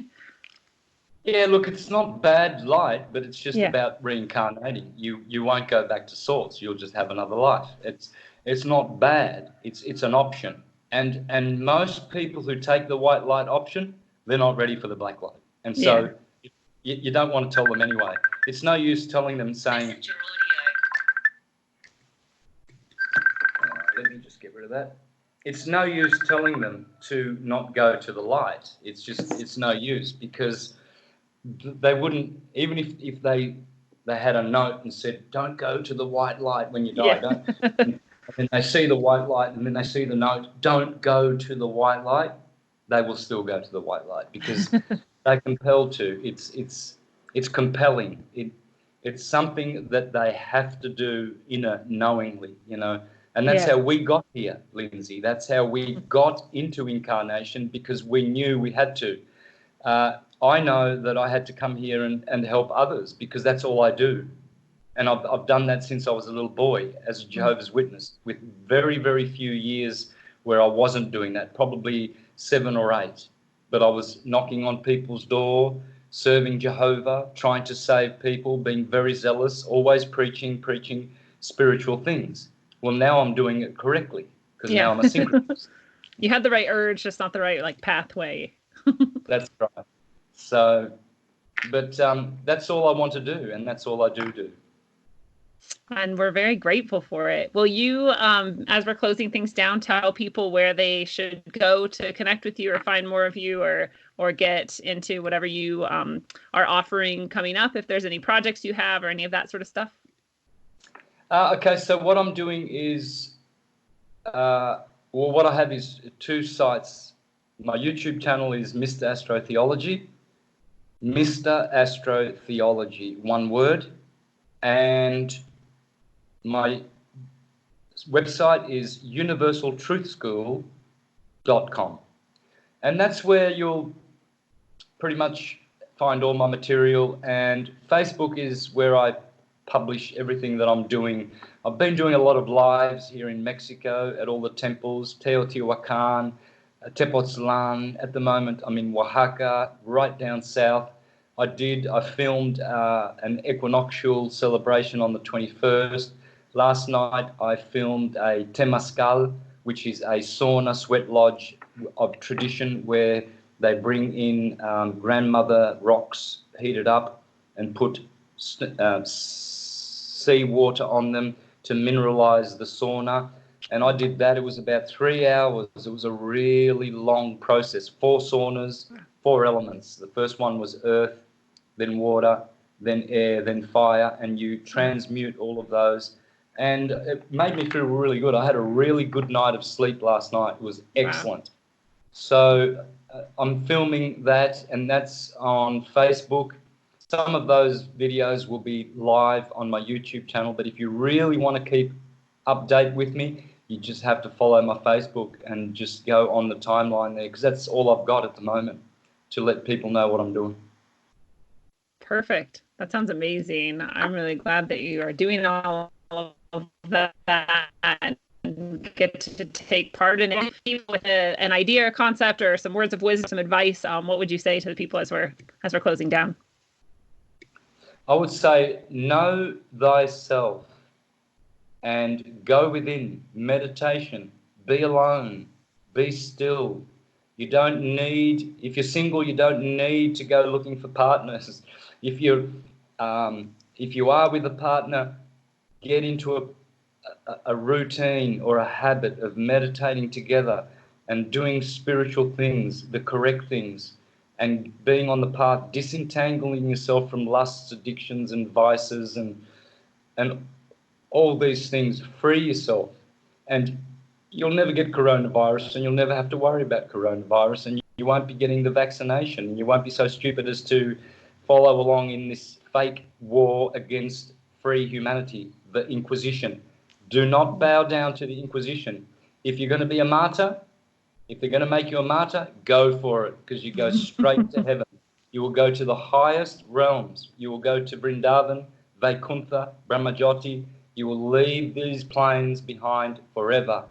Yeah, look, it's not bad light, but it's just about reincarnating. You won't go back to source. You'll just have another life. It's not bad. It's an option. And most people who take the white light option, they're not ready for the black light. And so you don't want to tell them anyway. It's no use telling them saying, let me just get rid of that. It's no use telling them to not go to the light. It's no use, because they wouldn't, even if they had a note and said, don't go to the white light when you die. Don't. And then they see the white light, and then they see the note, don't go to the white light. They will still go to the white light because they're compelled to. It's compelling. It's something that they have to do knowingly, you know. And that's how we got here, Lindsay. That's how we got into incarnation, because we knew we had to. I know that I had to come here and help others, because that's all I do. And I've done that since I was a little boy as a Jehovah's Witness, with very, very few years where I wasn't doing that, probably 7 or 8. But I was knocking on people's door, serving Jehovah, trying to save people, being very zealous, always preaching spiritual things. Well, now I'm doing it correctly, because now I'm a syncretist. You had the right urge, just not the right like pathway. That's right. So, but that's all I want to do, and that's all I do. And we're very grateful for it. Will you, as we're closing things down, tell people where they should go to connect with you or find more of you, or get into whatever you are offering coming up, if there's any projects you have or any of that sort of stuff? Okay, so what I'm doing is, what I have is 2 sites. My YouTube channel is Mr. Astrotheology, one word, and my website is universaltruthschool.com. And that's where you'll pretty much find all my material. And Facebook is where I publish everything that I'm doing. I've been doing a lot of lives here in Mexico at all the temples, Teotihuacan, Tepoztlan. At the moment, I'm in Oaxaca, right down south. I filmed an equinoctial celebration on the 21st. Last night, I filmed a Temazcal, which is a sauna sweat lodge of tradition, where they bring in grandmother rocks heated up and put seawater on them to mineralize the sauna. And I did that. It was about 3 hours. It was a really long process. 4 saunas, 4 elements. The first one was earth, then water, then air, then fire, and you transmute all of those. And it made me feel really good. I had a really good night of sleep last night. It was excellent. Wow. So I'm filming that, and that's on Facebook. Some of those videos will be live on my YouTube channel, but if you really want to keep update with me, you just have to follow my Facebook and just go on the timeline there, because that's all I've got at the moment to let people know what I'm doing. Perfect. That sounds amazing. I'm really glad that you are doing all of that and get to take part in it. With an idea or concept or some words of wisdom, some advice, what would you say to the people as we're closing down? I would say, know thyself and go within. Meditation, be alone, be still. You don't need, if you're single, you don't need to go looking for partners. If you're If you are with a partner, get into a routine or a habit of meditating together and doing spiritual things, the correct things, and being on the path, disentangling yourself from lusts, addictions, and vices, and all these things. Free yourself, and you'll never get coronavirus, and you'll never have to worry about coronavirus, and you won't be getting the vaccination, and you won't be so stupid as to follow along in this fake war against free humanity, the Inquisition. Do not bow down to the Inquisition. If you're going to be a martyr, if they're going to make you a martyr, go for it, because you go straight to heaven. You will go to the highest realms. You will go to Vrindavan, Vaikuntha, Brahmajyoti. You will leave these planes behind forever.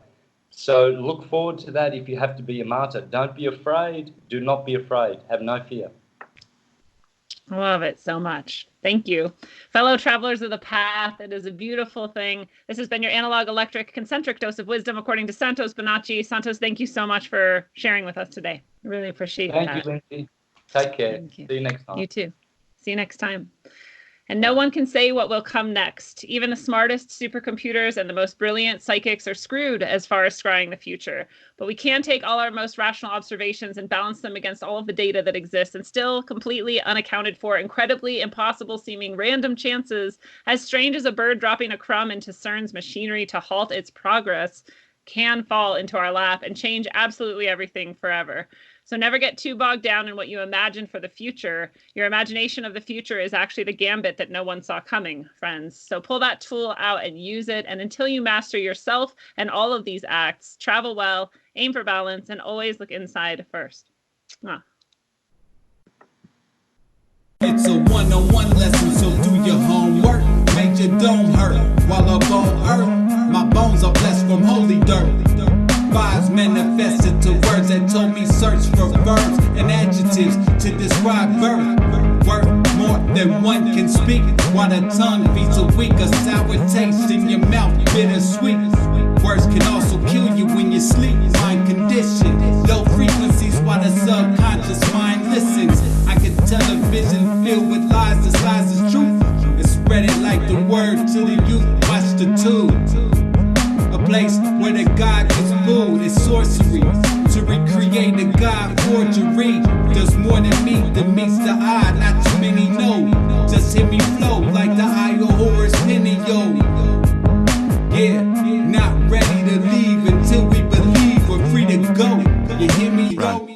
So look forward to that if you have to be a martyr. Don't be afraid. Do not be afraid. Have no fear. I love it so much. Thank you. Fellow travelers of the path, it is a beautiful thing. This has been your analog, electric, concentric dose of wisdom according to Santos Bonacci. Santos, thank you so much for sharing with us today. I really appreciate that. Thank you, Lindsay. Take care. Thank you. See you next time. You too. See you next time. And no one can say what will come next. Even the smartest supercomputers and the most brilliant psychics are screwed as far as scrying the future. But we can take all our most rational observations and balance them against all of the data that exists, and still completely unaccounted for, incredibly impossible seeming random chances, as strange as a bird dropping a crumb into CERN's machinery to halt its progress, can fall into our lap and change absolutely everything forever. So never get too bogged down in what you imagine for the future. Your imagination of the future is actually the gambit that no one saw coming, friends. So pull that tool out and use it. And until you master yourself and all of these acts, travel well, aim for balance, and always look inside first. It's a one-on-one lesson, so do your homework. Make your dome hurt while up on earth. My bones are blessed from holy dirt. Vibes manifested to words that told me search for verbs and adjectives to describe birth. Worth more than one can speak, while the tongue feeds a weak, a sour taste in your mouth, bittersweet. Words can also kill you when you sleep. Mind condition, low frequencies while the subconscious mind listens. I can television filled with lies, disguised as truth, and spread it like the word to the youth. Watch the tube. A place where the God gets food is sorcery. To recreate the God forgery does more than meets the eye. Not too many know. Just hear me flow like the eye of Horus Penio. Yeah, not ready to leave until we believe we're free to go. You hear me? Right.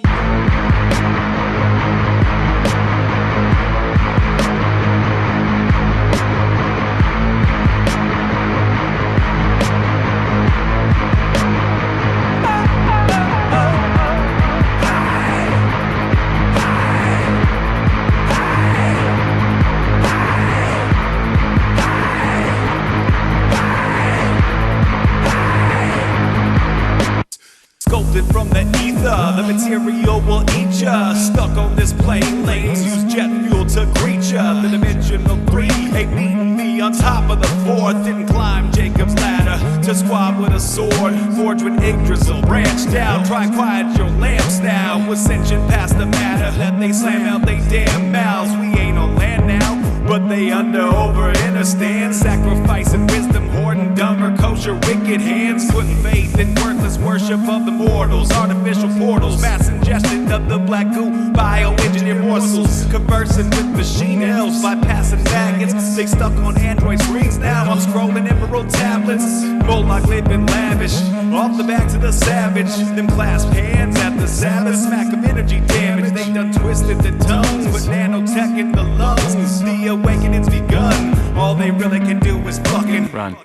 Sculpted from the ether, the material will eat ya. Stuck on this plane, lanes use jet fuel to greet ya. The dimensional three ain't meeting me on top of the fourth. Didn't climb Jacob's ladder to squab with a sword. Forge with Yggdrasil, branch down, try quiet your lamps now. Ascension past the matter that they slam out they damn mouths. We ain't on land now, but they over understand. Sacrificing wisdom, hoarding dumber, kosher, wicked hands. Putting faith in worthless worship of the mortals. Artificial portals, mass ingestion of the black goo. Bioengineered morsels, conversing with machine elves. Bypassing maggots, they stuck on Android screens now. I'm scrolling emerald tablets. Moloch living lavish, off the back to the savage. Them clasped hands at the Sabbath. Smack of energy damage, they done twisted the tongues. With nanotech in the lungs, the awakening's begun. All they really can do is fucking run.